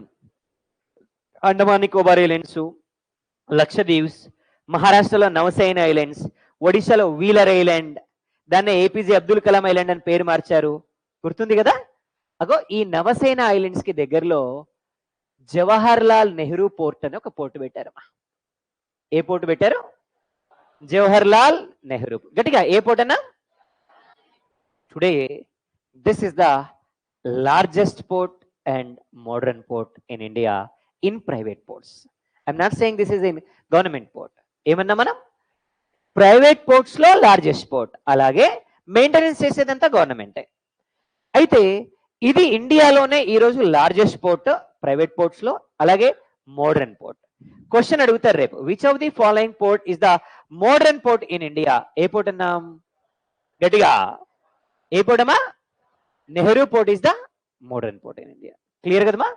అండమాన్ నికోబార్ ఐలాండ్స్, లక్షద్వీప్స్, మహారాష్ట్రలో నవసేన ఐలాండ్స్, ఒడిశాలో వీలర్ ఐలాండ్, దాన్ని ఏపీజే అబ్దుల్ కలాం ఐలాండ్ అని పేరు మార్చారు, గుర్తుంది కదా? అగో ఈ నవసేన ఐలాండ్స్ కి దగ్గరలో జవహర్ లాల్ నెహ్రూ పోర్ట్ అని ఒక పోర్ట్ పెట్టారమ్మా. ఏ పోర్ట్ పెట్టారు? జవహర్ లాల్ నెహ్రూ. గట్టిగా ఏ పోర్ట్ అన్నా? Today this is the largest port and modern port in India in private ports. I'm not saying this is in government port. ఏమన్నా మనం ప్రైవేట్ పోర్ట్స్ లో లార్జెస్ట్ పోర్ట్, అలాగే మెయింటెనెన్స్ చేసేదంతా గవర్నమెంటే. అయితే ఇది ఇండియాలోనే ఈరోజు లార్జెస్ట్ పోర్ట్ ప్రైవేట్ పోర్ట్స్ లో, అలాగే మోడర్న్ పోర్ట్. క్వశ్చన్ అడుగుతారు రేపు, which of the following port is the modern port in India? A port అన్నాం? గట్టిగా ఏ పోర్ట్ అమ్మా? Nehru port is the modern port in India. Clear కదమ్మా?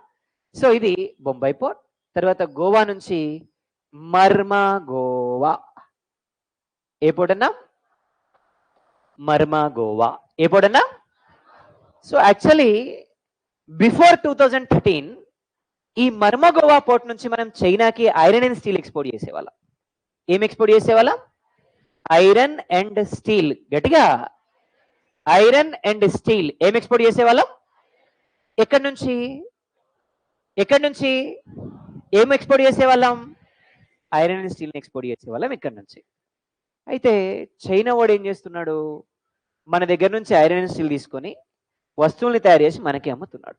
సో ఇది బొంబాయి పోర్ట్. తర్వాత గోవా నుంచి మర్మా గోవా. ఏ పోర్ట్ అన్నా? మర్మా గోవా. ఏ పోర్ట్ అన్నా? సో యాక్చువల్లీ బిఫోర్ 2013 ఈ మర్మా గోవా పోర్ట్ నుంచి మనం చైనాకి ఐరన్ అండ్ స్టీల్ ఎక్స్పోర్ట్ చేసేవాళ్ళం. ఏం ఎక్స్పోర్ట్ చేసేవాళ్ళం? Iron and steel. గట్టిగా ఐరన్ అండ్ స్టీల్ ఏం ఎక్స్పోర్ట్ చేసేవాళ్ళం? ఎక్కడి నుంచి? ఎక్కడి నుంచి ఏం ఎక్స్పోర్ట్ చేసేవాళ్ళం? ఐరన్ అండ్ స్టీల్ ఎక్స్పోర్ట్ చేసేవాళ్ళం ఇక్కడి నుంచి. అయితే చైనా వాడు ఏం చేస్తున్నాడు? మన దగ్గర నుంచి ఐరన్ అండ్ స్టీల్ తీసుకొని వస్తువుల్ని తయారు చేసి మనకి అమ్ముతున్నాడు.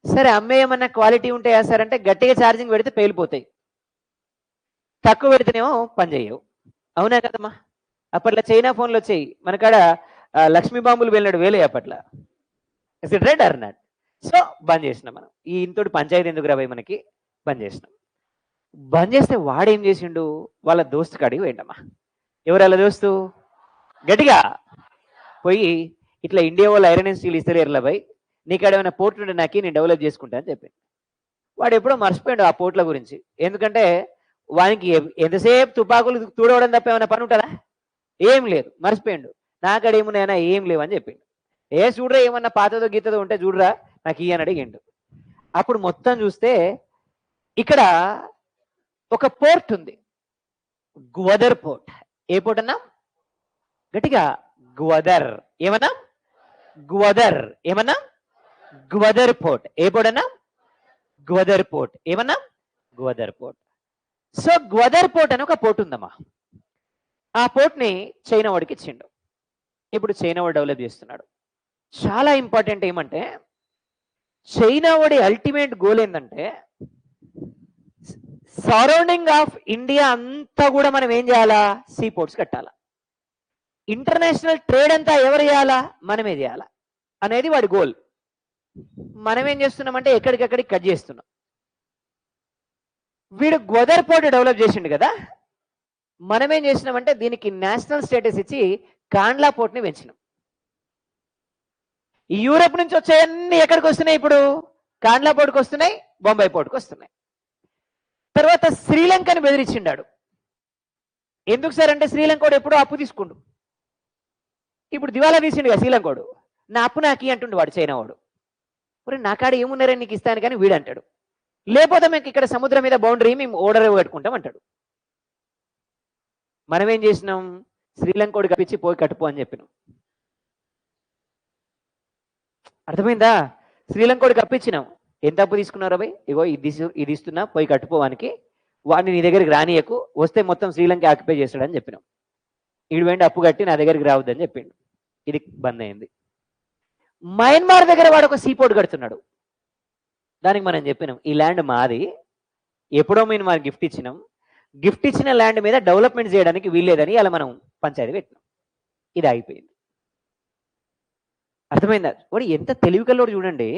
సరే అమ్మే ఏమన్నా క్వాలిటీ ఉంటే వేస్తారంటే గట్టిగా ఛార్జింగ్ పెడితే పేలిపోతాయి, తక్కువ పెడితేనేమో పనిచేయవు. అవునా కదమ్మా? అప్పట్లో చైనా ఫోన్లు వచ్చాయి, మనకాడ లక్ష్మీ బాంబులు వెళ్ళినాడు వేలే అప్పట్లో. Is it right or not? So బంద్ చేసినాం మనం. ఈ ఇంతటి పంచాయతీ ఎందుకు రాబోయే మనకి? బంద్ చేసినాం. బంద్ చేస్తే వాడేం చేసిండు? వాళ్ళ దోస్తు కాడికి పోయిండమ్మా. ఎవరు వాళ్ళ దోస్తు? గట్టిగా పోయి ఇట్లా ఇండియా వాళ్ళు ఐరన్ అండ్ స్టీల్ ఇస్తలేరులా భయ్, నీకాడ ఏమైనా పోర్ట్ ఉంటే నాకి నేను డెవలప్ చేసుకుంటా అని చెప్పి. వాడు ఎప్పుడో మర్చిపోయాడు ఆ పోర్ట్ల గురించి. ఎందుకంటే వానికి ఎంతసేపు తుపాకులు తూడవడం తప్ప ఏమైనా పని ఉంటుందా? ఏం లేదు, మర్చిపోయాడు. నాకాడ ఏమున్నాయన్నా ఏం లేవు అని చెప్పిండు. ఏ చూడరా ఏమన్నా పాతదో గీతదో ఉంటే చూడరా నాకు ఇయ్యని అడిగిండు. అప్పుడు మొత్తం చూస్తే ఇక్కడ ఒక పోర్ట్ ఉంది, గ్వదర్ పోర్ట్. ఏ పోర్ట్ అన్నా? గట్టిగా గ్వదర్. ఏమన్నా? గ్వదర్. ఏమన్నా? గ్వదర్ పోర్ట్. ఏ పోర్ట్ అన్నా? గ్వదర్ పోర్ట్. ఏమన్నా? Gwadar port. So Gwadar port అని ఒక పోర్ట్ ఉందమ్మా. ఆ పోర్ట్ ని చైనా వాడికి ఇచ్చిండు. ఇప్పుడు చైనా వాడు డెవలప్ చేస్తున్నాడు. చాలా ఇంపార్టెంట్ ఏమంటే, చైనా వాడి అల్టిమేట్ గోల్ ఏంటంటే సరౌండింగ్ ఆఫ్ ఇండియా అంతా కూడా మనం ఏం చేయాలా? సీ పోర్ట్స్ కట్టాలా. ఇంటర్నేషనల్ ట్రేడ్ అంతా ఎవరు చేయాలా? మనమే చేయాలా అనేది వాడి గోల్. మనం ఏం చేస్తున్నామంటే ఎక్కడికక్కడికి కట్ చేస్తున్నాం. వీడు గ్వదర్ పోర్ట్ డెవలప్ చేసిండు కదా, మనం ఏం చేసినామంటే దీనికి నేషనల్ స్టేటస్ ఇచ్చి కాండ్లా పోర్ట్ని పెంచినాం. యూరప్ నుంచి వచ్చాయన్నీ ఎక్కడికి వస్తున్నాయి? ఇప్పుడు కాండ్లా పోర్ట్కి వస్తున్నాయి, బొంబాయి పోర్ట్కి వస్తున్నాయి. తర్వాత శ్రీలంకని బెదిరించిండాడు. ఎందుకు సార్ అంటే శ్రీలంకోడు ఎప్పుడో అప్పు తీసుకుండు, ఇప్పుడు దివాలా తీసిండు కదా శ్రీలంకోడు. నా అప్పు నాకి అంటుండు వాడు చైనా వాడు. మరి నా కాడ ఏమున్నారని నీకు ఇస్తాను కానీ వీడు అంటాడు, లేకపోతే మేము ఇక్కడ సముద్రం మీద బౌండరీ మేము ఓడర్ కట్టుకుంటాం అంటాడు. మనం ఏం చేసినాం? శ్రీలంకోడు కప్పించి పోయి కట్టుపో అని చెప్పినాం. అర్థమైందా? శ్రీలంకోడు కప్పించినాం. ఎంత అప్పు తీసుకున్నారా భయ్? ఇగో ఇది ఇస్తున్నా, పోయి కట్టుకోవానికి, వాడిని నీ దగ్గరికి రానియకు, వస్తే మొత్తం శ్రీలంక ఆక్యుపై చేస్తాడని చెప్పినాం. ఈడు వెండి అప్పు కట్టి నా దగ్గరికి రావద్దని చెప్పిండు. ఇది బంద్ అయింది. మయన్మార్ దగ్గర వాడు ఒక సీ పోర్ట్ కడుతున్నాడు. దానికి మనం చెప్పినాం ఈ ల్యాండ్ మాది, ఎప్పుడో మేము మాకు గిఫ్ట్ ఇచ్చినాం, గిఫ్ట్ ఇచ్చిన ల్యాండ్ మీద డెవలప్మెంట్ చేయడానికి వీల్లేదని అలా మనం పంచాయతీ పెట్టినాం. ఇది అయిపోయింది. అర్థమైందా? వాడు ఎంత తెలివికల్లోడు చూడండి.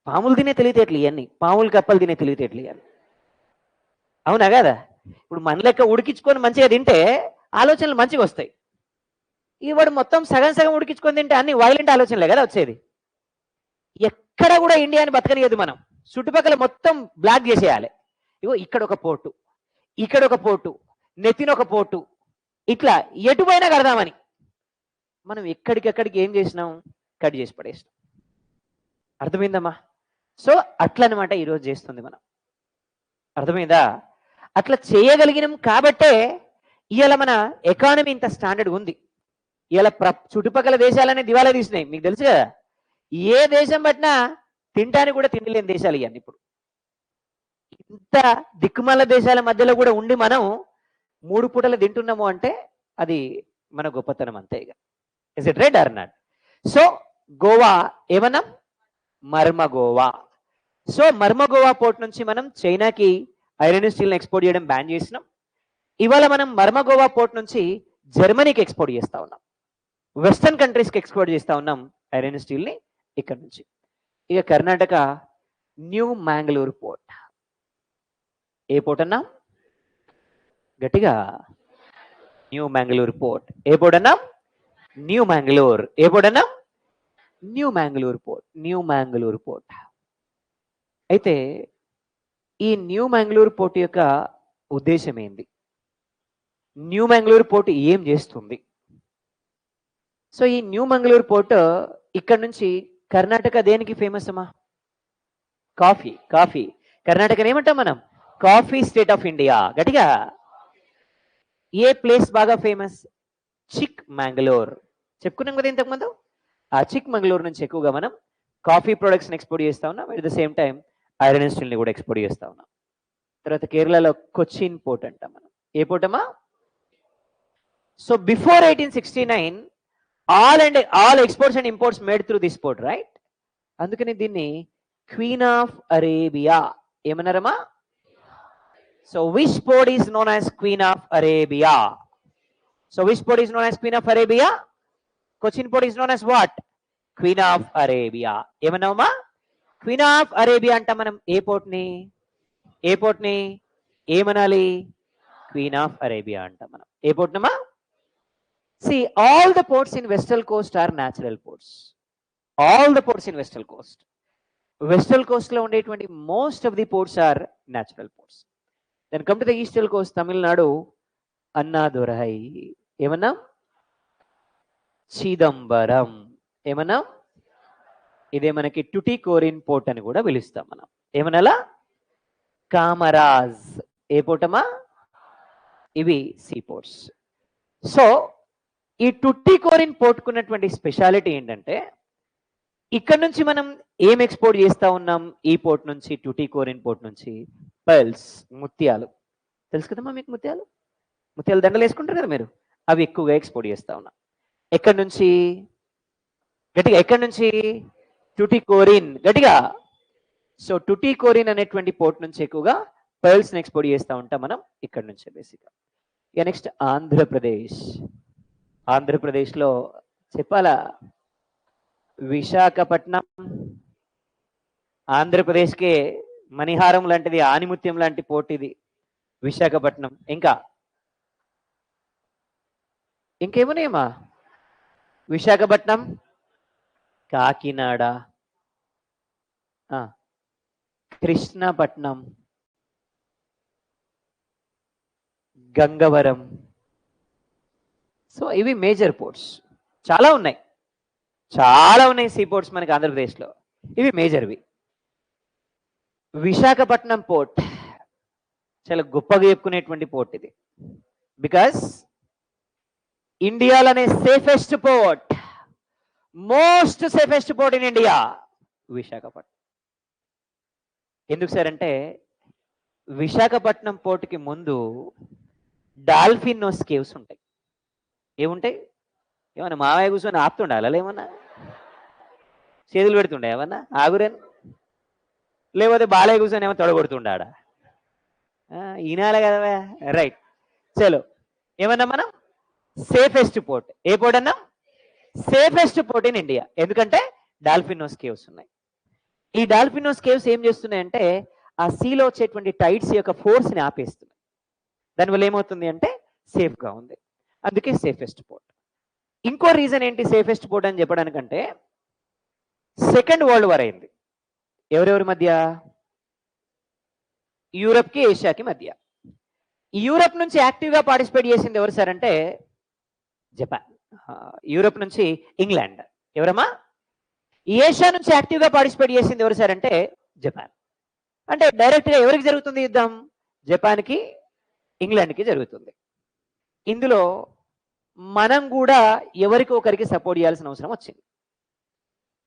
పాములు తినే తెలివితేటలు ఇవన్నీ, పాములు కప్పలు తినే తెలివితేటలు ఇవన్నీ. అవునా కదా? ఇప్పుడు మన లెక్క ఉడికించుకొని మంచిగా తింటే ఆలోచనలు మంచిగా వస్తాయి. ఈ వాడు మొత్తం సగం సగం ఉడికించుకొని తింటే అన్ని వైలెంట్ ఆలోచనలే కదా వచ్చేది. ఎక్కడ కూడా ఇండియాని బతకనియదు మనం, చుట్టుపక్కల మొత్తం బ్లాక్ చేసేయాలి. ఇగో ఇక్కడ ఒక పోర్టు, ఇక్కడ ఒక పోర్టు, నెత్తిన ఒక పోర్టు, ఇట్లా ఎటుపోయినా కడదామని మనం ఎక్కడికెక్కడికి ఏం చేసినాం, కట్ చేసి పడేసినాం. అర్థమైందమ్మా? సో అట్లా అనమాట ఈరోజు చేస్తుంది మనం. అర్థమైందా? అట్లా చేయగలిగినాం కాబట్టే ఇవాళ మన ఎకానమీ ఇంత స్టాండర్డ్ ఉంది. ఇవాళ చుట్టుపక్కల దేశాలనే దివాలా తీసినాయి, మీకు తెలుసు కదా. ఏ దేశం పట్టినా తినడానికి కూడా తిండి లేని దేశాలు ఇవన్నీ. ఇప్పుడు ఇంత దిక్కుమాల దేశాల మధ్యలో కూడా ఉండి మనం 3 పూటలు తింటున్నాము అంటే అది మన గొప్పతనం అంతే. ఇక is it right or not? So Goa ఏమన్నాం? Marmagao. So Marmagao port నుంచి మనం చైనాకి ఐరన్ స్టీల్ని ఎక్స్పోర్ట్ చేయడం బ్యాన్ చేసినాం. ఇవాళ మనం మర్మ గోవా పోర్ట్ నుంచి జర్మనీకి ఎక్స్పోర్ట్ చేస్తా ఉన్నాం, వెస్టర్న్ కంట్రీస్కి ఎక్స్పోర్ట్ చేస్తా ఉన్నాం ఐరన్ స్టీల్ని ఇక్కడ నుంచి. ఇక కర్ణాటక న్యూ మ్యాంగ్లూర్ పోర్ట్. ఏ పోర్ట్ అన్నా? గట్టిగా. New Mangalore port. ఏ పోర్ట్ అన్నా? న్యూ మ్యాంగ్లూర్. ఏ పోర్ట్ అన్నా? New Mangalore port. New Mangalore port. అయితే ఈ న్యూ మ్యాంగ్లూర్ పోర్ట్ యొక్క ఉద్దేశం ఏంది? న్యూ మ్యాంగ్లూర్ పోర్ట్ ఏం చేస్తుంది? సో ఈ న్యూ మ్యాంగ్లూర్ పోర్ట్ ఇక్కడ నుంచి కర్ణాటక దేనికి ఫేమస్ అమ్మా? కాఫీ. కాఫీ. కర్ణాటకని ఏమంటాం మనం? Coffee state of India. గట్టిగా. ఏ ప్లేస్ బాగా ఫేమస్? చిక్ మ్యాంగ్లూర్. చెప్పుకున్నాం కదా ఇంతకుముందు. ఆ చిక్ మ్యాంగ్లూర్ నుంచి ఎక్కువగా మనం కాఫీ ప్రొడక్ట్స్ని ఎక్స్పోర్ట్ చేస్తా ఉన్నాం. At the same time iron స్టీల్ని కూడా ఎక్స్పోర్ట్ చేస్తా ఉన్నాం. తర్వాత కేరళలో కొచ్చిన్ పోర్ట్ అంటాం మనం. ఏ పోర్ట్ అమ్మా? So before 1869 all exports and imports made through this port, right? అందుకని దీన్ని క్వీన్ ఆఫ్ అరేబియా ఏమన్నారమ్మా? So which port is known as queen of Arabia? So which port is known as queen of Arabia? Cochin port is known as what? Queen of Arabia. ఏమన్నావమ్మా? Queen of Arabia అంటాం మనం ఏ పోర్ట్ని? ఏ పోర్ట్ని ఏమనాలి? Queen of Arabia అంటాం మనం. ఏ పోర్ట్నమ్మా? See, all the ports in Western coast are natural ports. All the ports in Western coast. Western coast lo undetvanti most of the ports are natural ports. Then come to the eastern coast, Tamil Nadu, Annadurai. Emanam? Chidambaram. Emanam? Ide manaki Tuticorin port ani kuda pilustam manam. Emanala? Kamaraz. E port amma? Ivi sea ports. So ఈ టుట్టికోరిన్ పోర్టుకున్నటువంటి speciality ఏంటంటే ఇక్కడ నుంచి మనం ఏం export చేస్తా ఉన్నాం? ఈ port నుంచి, టుట్టికోరిన్ పోర్ట్ నుంచి పర్ల్స్, ముత్యాలు. తెలుసు కదమ్మా మీకు ముత్యాలు? ముత్యాలు దండలు వేసుకుంటారు కదా మీరు, అవి ఎక్కువగా ఎక్స్పోర్ట్ చేస్తా ఉన్నాం. ఎక్కడి నుంచి? గట్టిగా. ఎక్కడి నుంచి? టుటికోరిన్. గట్టిగా. సో టుటికోరిన్ అనేటువంటి పోర్ట్ నుంచి ఎక్కువగా పర్ల్స్ని ఎక్స్పోర్ట్ చేస్తూ ఉంటాం మనం ఇక్కడ నుంచి బేసిక్గా. ఇక నెక్స్ట్ ఆంధ్రప్రదేశ్. ఆంధ్రప్రదేశ్లో చెప్పాలా? విశాఖపట్నం. ఆంధ్రప్రదేశ్కే మణిహారం లాంటిది, ఆనిముత్యం లాంటి పోర్ట్ ఇది విశాఖపట్నం. ఇంకేమున్నాయమ్మా? విశాఖపట్నం, కాకినాడ, కృష్ణపట్నం, గంగవరం. సో ఇవి మేజర్ పోర్ట్స్. చాలా ఉన్నాయి సీ పోర్ట్స్ మనకి ఆంధ్రప్రదేశ్లో. ఇవి మేజర్వి. విశాఖపట్నం పోర్ట్ చాలా గొప్పగా చెప్పుకునేటువంటి పోర్ట్ ఇది. బికాస్ ఇండియాలోనే safest port, most safest port in India Visakhapatnam. ఎందుకు సార్ అంటే విశాఖపట్నం పోర్ట్కి ముందు డాల్ఫినోస్ కేవ్స్ ఉంటాయి. ఏముంటాయి? ఏమన్నా మావయ్య కూర్చొని ఆపుతుండాలి, అలా ఏమన్నా చేతులు పెడుతుండే ఏమన్నా ఆగురని? లేకపోతే బాలయ్య కూర్చొని ఏమో తొడగొడుతుండాడ. ఈనాలే కదా. రైట్, చలో. ఏమన్నా మనం సేఫెస్ట్ పోర్ట్. ఏ పోర్ట్ అన్నా? Safest port in India. ఎందుకంటే డాల్ఫినోస్ కేవ్స్ ఉన్నాయి. ఈ డాల్ఫినోస్ కేవ్స్ ఏం చేస్తున్నాయంటే ఆ సీలో వచ్చేటువంటి టైడ్స్ యొక్క ఫోర్స్ ని ఆపేస్తున్నాయి. దానివల్ల ఏమవుతుంది అంటే సేఫ్ గా ఉంది. అందుకే సేఫెస్ట్ పోర్ట్. ఇంకో రీజన్ ఏంటి సేఫెస్ట్ పోర్ట్ అని చెప్పడానికంటే, సెకండ్ వరల్డ్ వార్ అయింది. ఎవరెవరి మధ్య? యూరప్ కి ఏషియాకి మధ్య. యూరప్ నుంచి యాక్టివ్ గా పార్టిసిపేట్ చేసింది ఎవరు సార్ అంటే జపాన్. యూరప్ నుంచి ఇంగ్లాండ్. ఎవరమ్మా? ఏషియా నుంచి యాక్టివ్ గా పార్టిసిపేట్ చేసింది ఎవరు సార్ అంటే జపాన్. అంటే డైరెక్ట్ గా ఎవరికి జరుగుతుంది యుద్ధం? జపాన్ కి ఇంగ్లాండ్ కి జరుగుతుంది. ఇందులో మనం కూడా ఎవరికి ఒకరికి సపోర్ట్ చేయాల్సిన అవసరం వచ్చింది.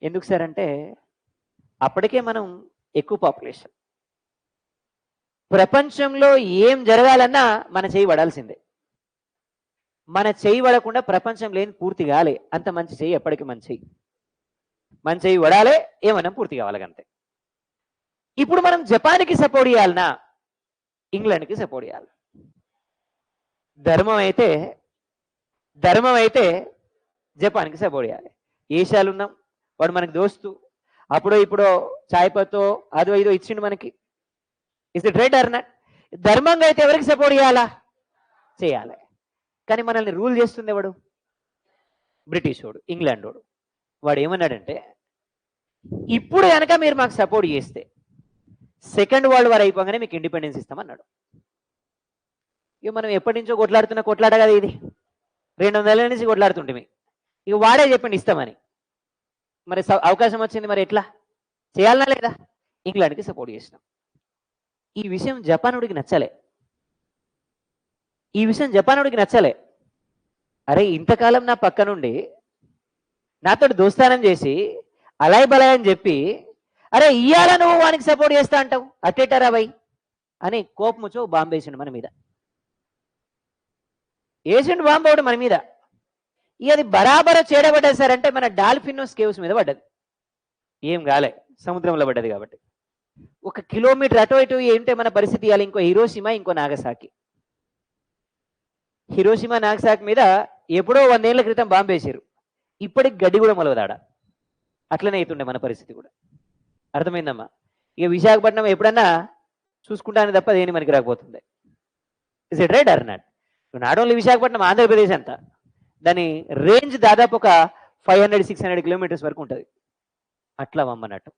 ఎందుకు సార్ అంటే అప్పటికే మనం ఎక్కువ పాపులేషన్. ప్రపంచంలో ఏం జరగాలన్నా మన చేయి పడాల్సిందే. మన చేయి పడకుండా ప్రపంచం లేని పూర్తి కాలే. అంత మంచి చేయి ఎప్పటికీ మంచి చేయి పడాలి, ఏమన్నా పూర్తి కావాలంతే. ఇప్పుడు మనం జపాన్కి సపోర్ట్ చేయాలనా ఇంగ్లాండ్కి సపోర్ట్ చేయాలి? ధర్మం అయితే జపాన్కి సపోర్ట్ చేయాలి. ఏషియాలు ఉన్నాం, వాడు మనకి దోస్తు, అప్పుడో ఇప్పుడో చాయ్ పత్తో అదో ఇదో ఇచ్చిండు మనకి. Is it right or not? ధర్మంగా అయితే ఎవరికి సపోర్ట్ చేయాలా? చేయాలి. కానీ మనల్ని రూల్ చేస్తుంది ఎవడు? బ్రిటిష్ వాడు, ఇంగ్లాండ్ వాడు. వాడు ఏమన్నాడంటే ఇప్పుడు కనుక మీరు మాకు సపోర్ట్ చేస్తే సెకండ్ వరల్డ్ వార్ అయిపోగానే మీకు ఇండిపెండెన్స్ ఇస్తామన్నాడు. ఇక మనం ఎప్పటి నుంచో కొట్లాడుతున్న కొట్లాట కదా ఇది. 200 ఏళ్ళ నుంచి కొట్లాడుతుంటే ఇక వాడే చెప్పండి ఇస్తామని. మరి అవకాశం వచ్చింది, మరి ఎట్లా చేయాలనా లేదా? ఇంగ్లాండ్కి సపోర్ట్ చేసినాం. ఈ విషయం జపానుడికి నచ్చలే. అరే ఇంతకాలం నా పక్క నుండి నాతో దోస్తానం చేసి అలాయ్ బలాయ్ అని చెప్పి అరే ఇయ్యాల నువ్వు వానికి సపోర్ట్ చేస్తా అంటావు, అట్టేటారా బై అని కోపముచ్చో బాంబు వేసిండు మన మీద. వేసిండు బాంబు ఒకటి మన మీద. ఇక అది బరాబర చేయబడ్డది సార్ అంటే మన డాల్ఫినోస్ కేవ్స్ మీద పడ్డది. ఏం కాలే, సముద్రంలో పడ్డది కాబట్టి. 1 కిలోమీటర్ అటు ఇటు ఏంటే మన పరిస్థితి. ఇవ్వాలి ఇంకో హిరోషిమా, ఇంకో నాగసాకి. హిరోషిమా నాగసాకి మీద ఎప్పుడో 100 ఏళ్ల క్రితం బాంబు వేసారు. ఇప్పటికి గడ్డి కూడా మొలవదాడ. అట్లనే అవుతుండే మన పరిస్థితి కూడా. అర్థమైందమ్మా? ఇక విశాఖపట్నం ఎప్పుడన్నా చూసుకుంటానే తప్ప దేని మనకి రాకపోతుంది. Is it right or not? Not only Visakhapatnam, Andhra Pradesh అంతా దాని రేంజ్ దాదాపు ఒక 500-600 కిలోమీటర్స్ వరకు ఉంటుంది. అట్లా వమ్మన్నట్టు.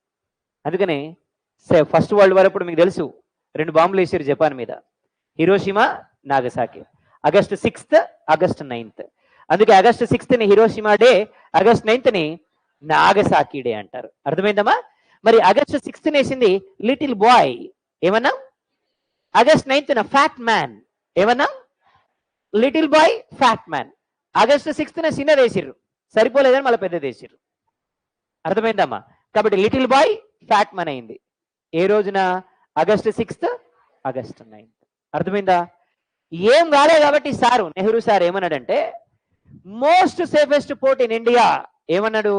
అందుకని ఫస్ట్ వరల్డ్ వార్ అప్పుడు మీకు తెలుసు 2 బాంబులు వేసారు జపాన్ మీద, Hiroshima, Nagasaki. August 6th, August 9th. అందుకే ఆగస్టు 6th ని హిరోషిమా డే, ఆగస్ట్ 9th ని నాగసాకి డే అంటారు. అర్థమైందమ్మా? మరి ఆగస్టు 6th వేసింది లిటిల్ బాయ్, ఏమన్నా? ఆగస్ట్ 9th ఫ్యాట్ మ్యాన్, ఏమన్నా? Little boy, fat man. August 6th చిన్నది వేసిర్రు, సరిపోలేదని మళ్ళీ పెద్దది వేసిర్రు. అర్థమైందమ్మా? కాబట్టి లిటిల్ బాయ్, ఫ్యాట్ మ్యాన్ అయింది. ఏ రోజున? August 6th, August 9th. అర్థమైందా? ఏం కాలే కాబట్టి సారు నెహ్రూ సార్ ఏమన్నాడంటే most safest port in India ఏమన్నాడు?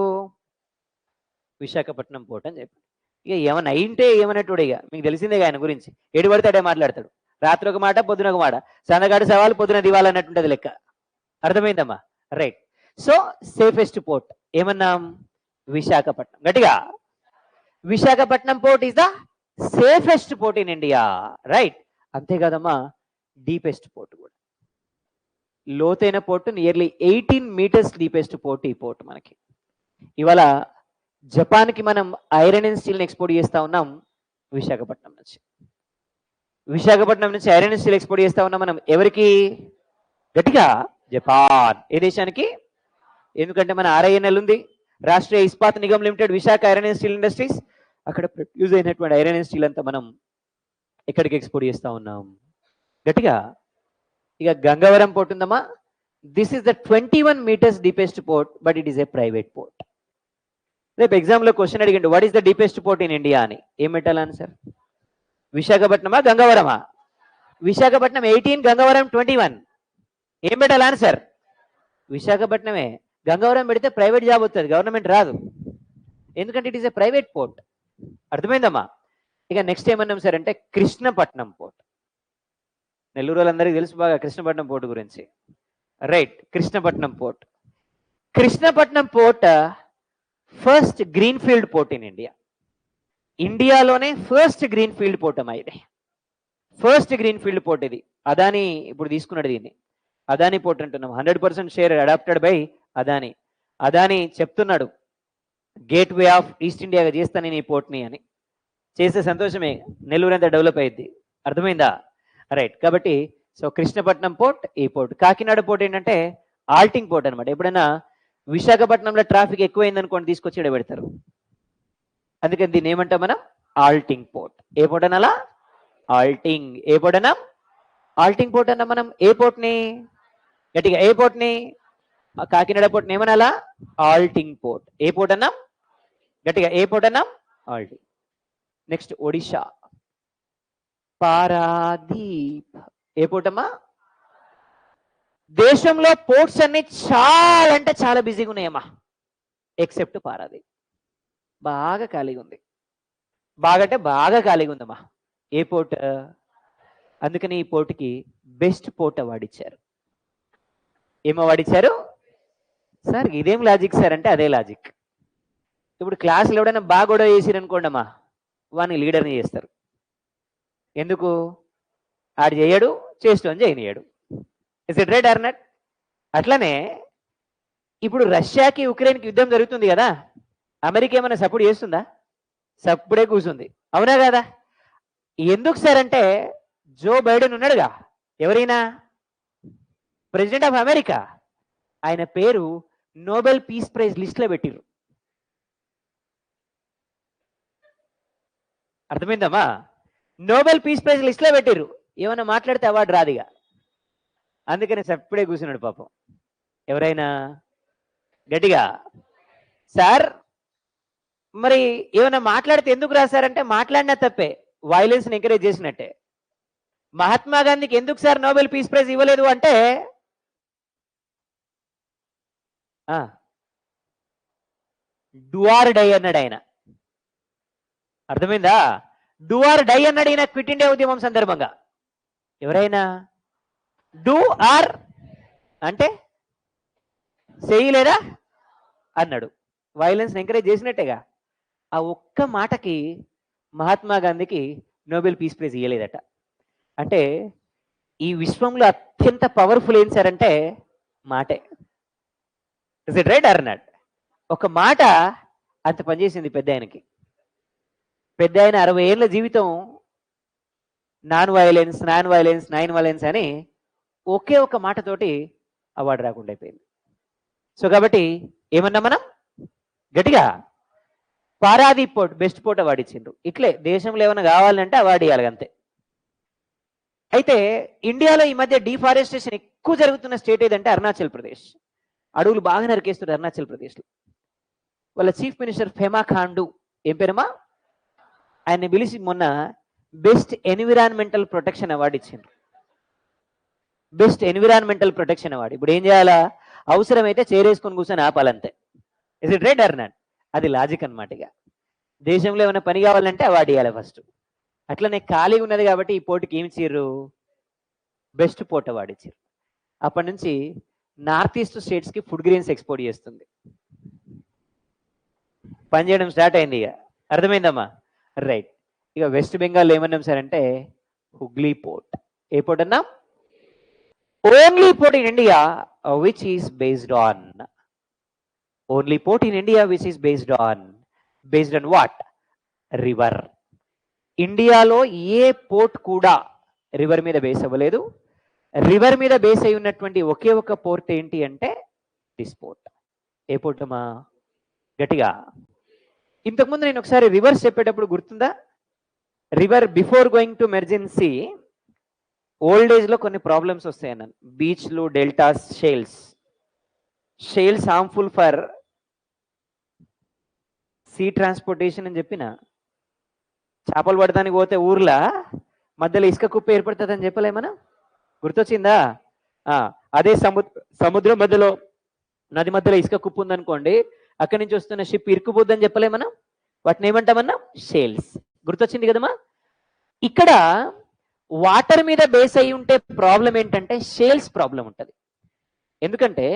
విశాఖపట్నం పోర్ట్ అని చెప్పాడు. ఇక ఏమన్నా అయింటే ఏమన్నట్టుడు. ఇక మీకు తెలిసిందే ఆయన గురించి, ఏడు పడితే మాట్లాడతాడు. రాత్రి ఒక మాట, పొద్దున ఒక మాట. సందగాడు సవాలు, పొద్దున దివాలు అన్నట్టుంటది లెక్క. అర్థమైందమ్మా? రైట్. సో సేఫెస్ట్ పోర్ట్ ఏమన్నాం? విశాఖపట్నం. గట్టిగా, Visakhapatnam port is the safest port in India. Right. అంతేకాదమ్మా, డీపెస్ట్ పోర్ట్ కూడా. లోతైన port, nearly 18 meters deepest port ఈ పోర్ట్ మనకి. ఇవాళ జపాన్కి మనం ఐరన్ అండ్ స్టీల్ని ఎక్స్పోర్ట్ చేస్తా ఉన్నాం విశాఖపట్నం నుంచి. విశాఖపట్నం నుంచి ఐరన్ అండ్ స్టీల్ ఎక్స్పోర్ట్ చేస్తా ఉన్నాం మనం ఎవరికి? గట్టిగా, జపాన్. ఏ దేశానికి? ఎందుకంటే మన RINL ఉంది, Rashtriya Ispat Nigam limited, Visakha iron and steel industries. అక్కడ ప్రొడ్యూస్ అయినటువంటి ఐరన్ అండ్ స్టీల్ అంతా మనం ఎక్కడికి ఎక్స్పోర్ట్ చేస్తా ఉన్నాం? గట్టిగా. ఇక గంగవరం పోర్ట్ ఉందమ్మా. This is the 21 meters deepest port, but it is a private port. రేపు ఎగ్జామ్లో క్వశ్చన్ అడిగిండు, what is the deepest port in India అని. ఏం పెట్టాలి ఆన్సర్? విశాఖపట్నమా, గంగవరమా? విశాఖపట్నం 18, గంగవరం 21. ఏం పెట్టాలి ఆన్సర్? విశాఖపట్నమే. గంగవరం పెడితే ప్రైవేట్ జాబ్ వస్తుంది, గవర్నమెంట్ రాదు. ఎందుకంటే it is a private port. అర్థమైందమ్మా? ఇక నెక్స్ట్ ఏమన్నాం సార్ అంటే కృష్ణపట్నం పోర్ట్. నెల్లూరు వాళ్ళందరికీ తెలుసు బాగా కృష్ణపట్నం పోర్ట్ గురించి. Right, Krishnapatnam port. Krishnapatnam port first green field port in India. ఇండియాలోనే ఫస్ట్ గ్రీన్ ఫీల్డ్ పోర్ట్ అమ్మా ఇది. ఫస్ట్ గ్రీన్ ఫీల్డ్ పోర్ట్ ఇది. అదాని ఇప్పుడు తీసుకున్నాడు దీన్ని, అదాని పోర్ట్ అంటున్నాం. 100% share adapted by Adani. Adani చెప్తున్నాడు గేట్ వే ఆఫ్ ఈస్ట్ ఇండియాగా చేస్తాను నేను ఈ పోర్ట్ని అని. చేసే సంతోషమే, నెల్లూరు అంతా డెవలప్ అయ్యింది. అర్థమైందా? రైట్. కాబట్టి సో కృష్ణపట్నం పోర్ట్ ఈ పోర్ట్. కాకినాడ పోర్ట్ ఏంటంటే ఆల్టింగ్ పోర్ట్ అనమాట. ఎప్పుడైనా విశాఖపట్నంలో ట్రాఫిక్ ఎక్కువైంది అనుకోండి తీసుకొచ్చి ఇక్కడ పెడతారు. అందుకని దీన్ని ఏమంటాం మనం? ఆల్టింగ్ పోర్ట్. ఏ పోర్ట్ అనాలా? ఆల్టింగ్. ఏ పోర్ట్ అన్నాం? ఆల్టింగ్ పోర్ట్ అన్నా మనం. ఏ పోర్ట్ని? గట్టిగా ఏ పోర్ట్ని? కాకినాడ పోర్ట్ని ఏమనాలా? ఆల్టింగ్ పోర్ట్. ఏ పోర్ట్ అన్నాం? గట్టిగా ఏ పోర్ట్ అన్నాం? ఆల్టింగ్. నెక్స్ట్ ఒడిషా పారాదీప్. ఏ పోర్ట్ అమ్మా? దేశంలో పోర్ట్స్ అన్ని చాలా అంటే చాలా బిజీగా ఉన్నాయమ్మా, ఎక్సెప్ట్ పారాదీప్. బాగా ఖాళీగా ఉంది. బాగా అంటే బాగా ఖాళీగా ఉందమ్మా. ఏ పోర్ట్? అందుకని ఈ పోర్ట్కి బెస్ట్ పోర్ట్ అవార్డు ఇచ్చారు. ఏం అవార్డు ఇచ్చారు సార్? ఇదేం లాజిక్ సార్ అంటే అదే లాజిక్. ఇప్పుడు క్లాసులో ఎవడైనా బాగా గొడవ చేసిరు అనుకోండి అమ్మా, వాడిని లీడర్ని చేస్తారు. ఎందుకు? ఆడు చేయడు, చేస్తూ అని చేయనియాడు. Is it right or not? అట్లనే ఇప్పుడు రష్యాకి ఉక్రెయిన్కి యుద్ధం జరుగుతుంది కదా, అమెరికా ఏమైనా సపోర్ట్ చేస్తుందా? సప్పుడే కూర్చుంది. అవునా కదా? ఎందుకు సార్ అంటే జో బైడెన్ ఉన్నాడుగా, ఎవరైనా ప్రెసిడెంట్ ఆఫ్ అమెరికా, ఆయన పేరు నోబెల్ పీస్ ప్రైజ్ లిస్ట్లో పెట్టిర్రు. అర్థమైందమ్మా? నోబెల్ పీస్ ప్రైజ్ లిస్ట్లో పెట్టిర్రు. ఏమైనా మాట్లాడితే అవార్డు రాదిగా, అందుకని సప్పుడే కూర్చున్నాడు పాపం. ఎవరైనా గట్టిగా సార్ మరి ఏమైనా మాట్లాడితే ఎందుకు రాశారంటే మాట్లాడినా తప్పే, వైలెన్స్ ని ఎంకరేజ్ చేసినట్టే. మహాత్మా గాంధీకి ఎందుకు సార్ నోబెల్ పీస్ ప్రైజ్ ఇవ్వలేదు అంటే డూ ఆర్ డై అన్నాడు ఆయన. అర్థమైందా? డూ ఆర్ డై అన్నాడు ఈయన క్విట్ ఇండియా ఉద్యమం సందర్భంగా. ఎవరైనా డూ ఆర్ అంటే చేయలేదా అన్నాడు. వైలెన్స్ ఎంకరేజ్ చేసినట్టేగా. ఆ ఒక్క మాటకి మహాత్మా గాంధీకి నోబెల్ పీస్ ప్రైజ్ ఇవ్వలేదట. అంటే ఈ విశ్వంలో అత్యంత పవర్ఫుల్ ఏం సార్ అంటే మాటే. Is it right or not? ఒక మాట అంత పనిచేసింది పెద్ద ఆయనకి. పెద్ద ఆయన 60 ఏళ్ళ జీవితం నాన్ వైలెన్స్ అని ఒకే ఒక మాటతోటి అవార్డు రాకుండా అయిపోయింది. సో కాబట్టి ఏమన్నా మనం గట్టిగా Paradip port best port award ఇచ్చిండ్రు. ఇట్లే దేశంలో ఏమైనా కావాలంటే అవార్డు ఇవ్వాలి అంతే. అయితే ఇండియాలో ఈ మధ్య డిఫారెస్టేషన్ ఎక్కువ జరుగుతున్న స్టేట్ ఏదంటే అరుణాచల్ ప్రదేశ్. అడవులు బాగా నరికేస్తారు అరుణాచల్ ప్రదేశ్లో. వాళ్ళ చీఫ్ మినిస్టర్ ఫెమా ఖాండు, ఏం పేరమ్మా, ఆయన్ని పిలిచి మొన్న బెస్ట్ ఎన్విరాన్మెంటల్ ప్రొటెక్షన్ అవార్డు ఇచ్చిండ్రు. Best environmental protection award. ఇప్పుడు ఏం చేయాలా? అవసరమైతే చేరేసుకొని కూర్చొని ఆపాలంతే. Is it right or not? అది లాజిక్ అనమాట. ఇక దేశంలో ఏమైనా పని కావాలంటే అవార్డు ఇవ్వాలి ఫస్ట్. అట్లనే ఖాళీ ఉన్నది కాబట్టి ఈ పోర్టుకి ఏమి ఇచ్చారు? బెస్ట్ పోర్ట్ అవార్డు ఇచ్చారు. అప్పటి నుంచి నార్త్ ఈస్ట్ స్టేట్స్కి ఫుడ్ గ్రెయిన్స్ ఎక్స్పోర్ట్ చేస్తుంది. పనిచేయడం స్టార్ట్ అయింది. ఇక అర్థమైందమ్మా? రైట్. ఇక వెస్ట్ బెంగాల్ ఏమన్నాం సార్ అంటే హుగ్లీ పోర్ట్. ఏ పోర్ట్ అన్నాం? Only port in India which is based on only port in India which is based on what? River. ఇండియాలో ఏ పోర్ట్ కూడా రివర్ మీద బేస్ అవ్వలేదు. రివర్ మీద బేస్ అయి ఉన్నటువంటి ఒకే ఒక పోర్ట్ ఏంటి అంటే దిస్ పోర్ట్. ఏ పోర్ట్ అమ్మా? గట్టిగా. ఇంతకుముందు నేను ఒకసారి రివర్స్ చెప్పేటప్పుడు గుర్తుందా? రివర్ బిఫోర్ గోయింగ్ టు మెర్జెన్సీ ఓల్డ్ ఏజ్ లో కొన్ని ప్రాబ్లమ్స్ వస్తాయన్నాను. బీచ్లు, deltas, shales harmful for sea transportation అని చెప్పిన. చేపలు పడటానికి పోతే ఊర్లా మధ్యలో ఇసుక కుప్ప ఏర్పడుతుంది అని చెప్పలేమన్నా? గుర్తొచ్చిందా? అదే సముద్రం మధ్యలో, నది మధ్యలో ఇసుక కుప్ప ఉందనుకోండి, అక్కడి నుంచి వస్తున్న షిప్ ఇరుక్కుపోద్దని చెప్పలేమన్నా? వాటిని ఏమంటామన్నా? షేల్స్. గుర్తొచ్చింది కదమ్మా. ఇక్కడ వాటర్ మీద బేస్ అయి ఉంటే ప్రాబ్లం ఏంటంటే షేల్స్ ప్రాబ్లం ఉంటుంది. ఎందుకంటే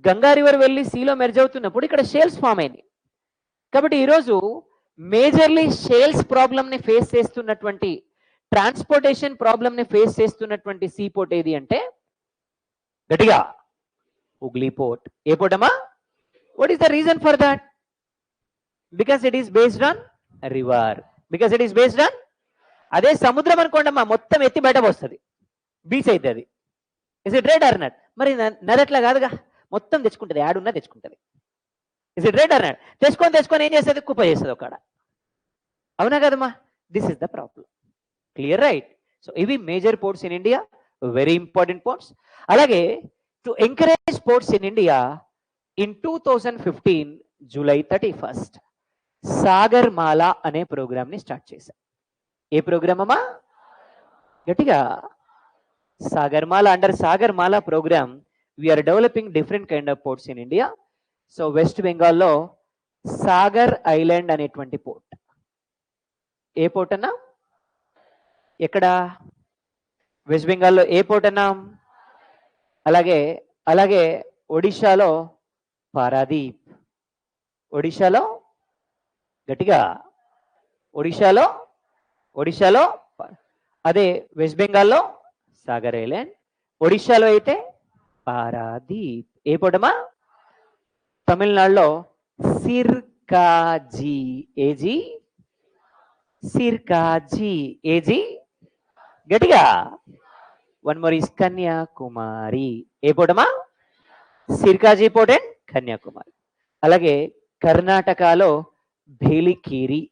గంగా రివర్ వెళ్ళి సీలో మెర్జ్ అవుతున్నప్పుడు ఇక్కడ షేల్స్ ఫామ్ అయింది. కాబట్టి ఈరోజు మేజర్లీ షేల్స్ ప్రాబ్లమ్ని ఫేస్ చేస్తున్నటువంటి, ట్రాన్స్పోర్టేషన్ ప్రాబ్లమ్ని ఫేస్ చేస్తున్నటువంటి సీ పోర్ట్ ఏది అంటే గట్టిగా హుగ్లీ పోర్ట్. ఏ పోర్ట్ అమ్మా? What is the reason for that? Because it is based on river. Because it is based on, అదే సముద్రం అనుకోండమ్మా మొత్తం ఎత్తి బయట వస్తుంది, బీచ్ అయితే అది. Is it right or not? మరి నది అట్లా కాదుగా, మొత్తం తెచ్చుకుంటుంది, యాడున్నా తెచ్చుకుంటుంది. Is it right or not? తెచ్చుకొని ఏం చేస్తుంది? కుప్ప చేస్తుంది ఒకడ. అవునా కదమ్మా? This is the problem. Clear right? So ఇవి major ports in India, very important ports. అలాగే to encourage ports in India, in 2015 July 31 Sagarmala అనే ప్రోగ్రామ్ ని స్టార్ట్ చేశాం. ఏ ప్రోగ్రామ్ అమ్మా? గట్టిగా Sagarmala. Under Sagarmala programme we are developing different kind of ports in India. So west బెంగాల్లో Sagar island అనేటువంటి port. ఏ పోర్ట్ అన్నా? ఎక్కడ? వెస్ట్ బెంగాల్లో ఏ పోర్ట్ అన్నా? అలాగే ఒడిశాలో పారాదీప్. ఒడిశాలో గట్టిగా ఒడిశాలో అదే వెస్ట్ బెంగాల్లో సాగర్ ఐలాండ్, ఒడిశాలో అయితే పారాదీప్. ఏ పోటమా? తమిళనాడులో సిర్కాజీ. ఏజీ? సిర్కాజీ. ఏజీ? గట్టిగా. One more is Kanyakumari. ఏ పోటమా? Sirkazhi port and Kanyakumari. అలాగే కర్ణాటకలో బెలికిరి.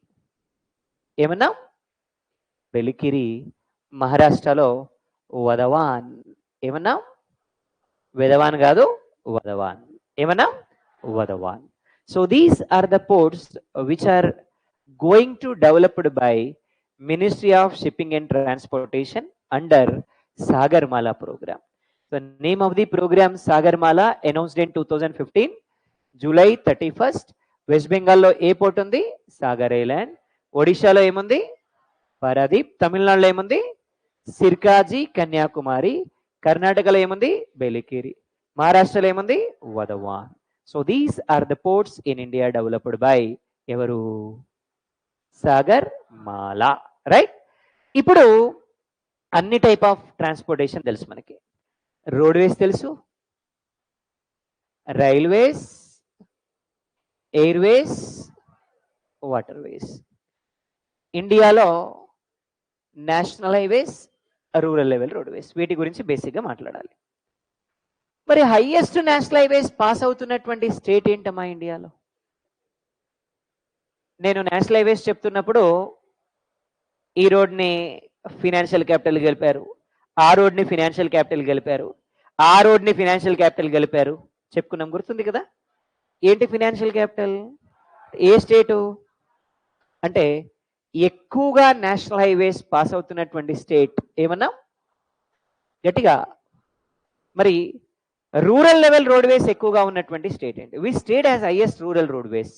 ఏమన్నా? బెలికిరి. మహారాష్ట్రలో వదవాన్. ఏమన్నా? వెదవాన్ కాదు, వదవాన్. ఏమన్నా? Vadhavan. So these are the ports which are going to developed by ministry of shipping and transportation under Sagarmala program. So name of the program Sagarmala, announced in 2015 July 31. West బెంగాల్లో ఏ పోర్ట్ ఉంది? సాగర్ ఐలాండ్. ఒడిశాలో ఏముంది? పారాదీప్. తమిళనాడులో ఏముంది? సిర్కాజీ, కన్యాకుమారి. కర్ణాటకలో ఏముంది? బెలికిరి. మహారాష్ట్రలో ఏముంది? Vadhavan. So these are the ports in India developed by ఎవరు? సాగర్ మాల. రైట్? ఇప్పుడు అన్ని టైప్ ఆఫ్ ట్రాన్స్పోర్టేషన్ తెలుసు మనకి. రోడ్వేస్ తెలుసు, రైల్వేస్, ఎయిర్వేస్, వాటర్వేస్. ఇండియాలో national highways, rural level roadways, వీటి గురించి బేసిక్గా మాట్లాడాలి. మరి హైయెస్ట్ నేషనల్ హైవేస్ పాస్ అవుతున్నటువంటి స్టేట్ ఏంటమ్మా ఇండియాలో? నేను నేషనల్ హైవేస్ చెప్తున్నప్పుడు ఈ రోడ్ని ఫినాన్షియల్ క్యాపిటల్ గెలిపారు, ఆ రోడ్ని ఫినాన్షియల్ క్యాపిటల్ గెలిపారు, ఆ రోడ్ని ఫినాన్షియల్ క్యాపిటల్ గెలిపారు చెప్పుకున్నాం, గుర్తుంది కదా? ఏంటి ఫినాన్షియల్ క్యాపిటల్? ఏ స్టేటు అంటే ఎక్కువగా నేషనల్ హైవేస్ పాస్ అవుతున్నటువంటి స్టేట్ ఏమన్నా? గట్టిగా. మరి రూరల్ లెవెల్ రోడ్వేస్ ఎక్కువగా ఉన్నటువంటి స్టేట్ ఏంటి? We state has highest rural roadways.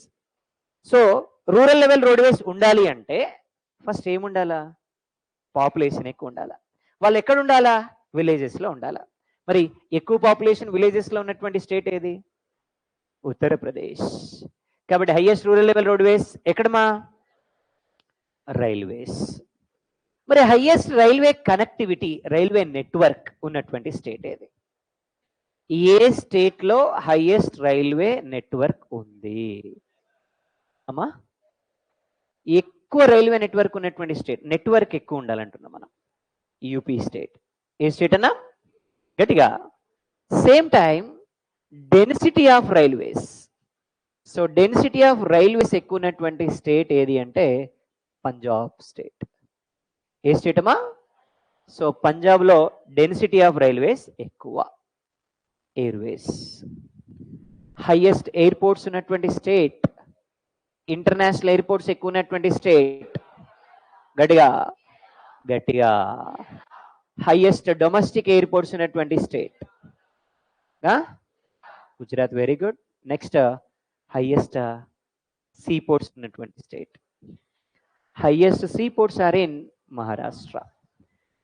So rural level roadways ఉండాలి అంటే ఫస్ట్ ఏముండాలా? పాపులేషన్ ఎక్కువ ఉండాలా. వాళ్ళు ఎక్కడ ఉండాలా? విలేజెస్లో ఉండాలా. మరి ఎక్కువ పాపులేషన్ విలేజెస్లో ఉన్నటువంటి స్టేట్ ఏది? ఉత్తరప్రదేశ్. కాబట్టి highest rural level roadways ఎక్కడమా? Railways. మరి highest railway connectivity, railway network ఉన్నటువంటి స్టేట్ ఏది? ఏ స్టేట్ లో హైయెస్ట్ రైల్వే నెట్వర్క్ ఉంది అమ్మా? ఎక్కువ రైల్వే నెట్వర్క్ ఉన్నటువంటి స్టేట్, నెట్వర్క్ ఎక్కువ ఉండాలంటున్నాం మనం, యూపీ స్టేట్. ఏ స్టేట్ అన్నా? గట్టిగా. Same time density of railways. So density of railways ఎక్కువ ఉన్నటువంటి స్టేట్ ఏది అంటే పంజాబ్ స్టేట్. ఏ స్టేట్ అమ్మా? సో పంజాబ్లో డెన్సిటీ ఆఫ్ రైల్వేస్ ఎక్కువ. ఎయిర్వేస్. హైయెస్ట్ ఎయిర్పోర్ట్స్ ఉన్నటువంటి స్టేట్, ఇంటర్నేషనల్ ఎయిర్పోర్ట్స్ ఎక్కువ ఉన్నటువంటి స్టేట్. గట్టిగా గట్టిగా. హైయెస్ట్ డొమెస్టిక్ ఎయిర్పోర్ట్స్ ఉన్నటువంటి state Gujarat. Very good. Next highest sea ports ఉన్నటువంటి state. highest seaports are in Maharashtra.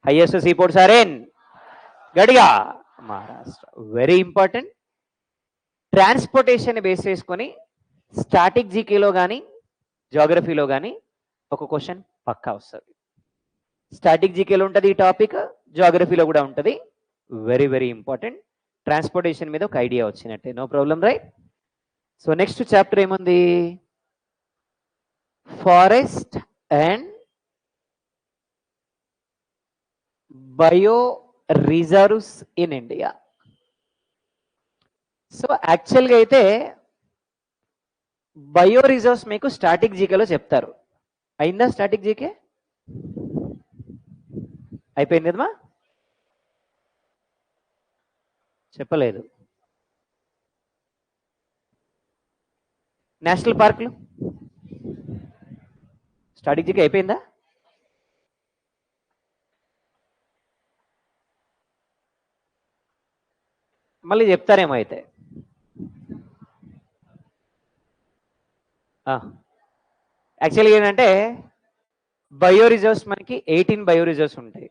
Highest seaports are in గడిగా Maharashtra. Very important. Transportation base చేసుకొని static జీకేలో కానీ జాగ్రఫీలో కానీ ఒక క్వశ్చన్ పక్కా వస్తుంది. స్టాటిక్ జీకేలో ఉంటుంది ఈ టాపిక్, జాగ్రఫీలో కూడా ఉంటుంది. Very very important. ట్రాన్స్పోర్టేషన్ మీద ఒక ఐడియా వచ్చినట్టే, no problem, right? So next chapter ఏముంది? Forest and bio reserves in India. So యాక్చువల్గా అయితే బయో రిజర్వ్స్ మీకు స్టాటిక్ జీకేలో చెప్తారు. అయిందా స్టాటిక్ జీకే? అయిపోయింది కదమ్మా? చెప్పలేదు. నేషనల్ పార్కులు స్టాటిక్ జీకే అయిపోయిందా? మళ్ళీ చెప్తారేమో అయితే. యాక్చువల్గా ఏంటంటే బయో రిజర్వ్స్ మనకి 18 బయో రిజర్వ్స్ ఉంటాయి.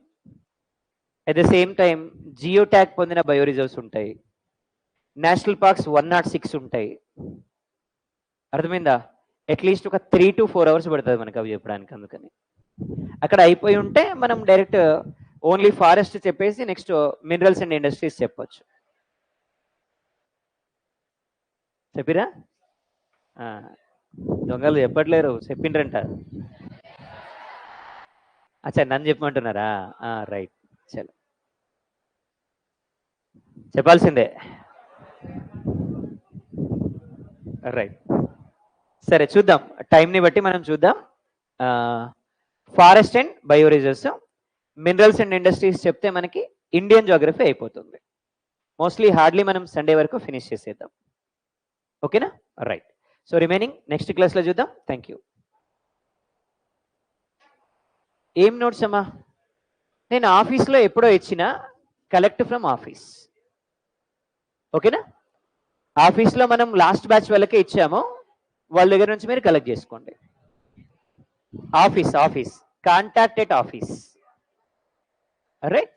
At the same time geo tag పొందిన బయో రిజర్వ్స్ ఉంటాయి. నేషనల్ పార్క్స్ 106 ఉంటాయి. అర్థమైందా? అట్లీస్ట్ ఒక 3 to 4 hours పడుతుంది మనకు అవి చెప్పడానికి. అందుకని అక్కడ అయిపోయి ఉంటే మనం డైరెక్ట్ ఓన్లీ ఫారెస్ట్ చెప్పేసి నెక్స్ట్ మినరల్స్ అండ్ ఇండస్ట్రీస్ చెప్పొచ్చు. చెప్పిరా? దొంగలు చెప్పట్లేరు, చెప్పిండ్రంట. అచ్చా, నన్ను చెప్పమంటున్నారా? రైట్, చలో చెప్పాల్సిందే. రైట్, సరే చూద్దాం, టైంని బట్టి మనం చూద్దాం. Forest and bio reserves, minerals and industries చెప్తే మనకి ఇండియన్ జోగ్రఫీ అయిపోతుంది. మోస్ట్లీ హార్డ్లీ మనం సండే వరకు ఫినిష్ చేసేద్దాం. ఓకేనా? రైట్. సో రిమైనింగ్ నెక్స్ట్ క్లాస్లో చూద్దాం. Thank you. ఏం నోట్స్ అమ్మా? నేను ఆఫీస్లో ఎప్పుడో ఇచ్చిన, కలెక్ట్ ఫ్రమ్ ఆఫీస్. ఓకేనా? ఆఫీస్లో మనం లాస్ట్ బ్యాచ్ వాళ్ళకే ఇచ్చాము, వాళ్ళ దగ్గర నుంచి మీరు కలెక్ట్ చేసుకోండి. Office, contact at office. Right.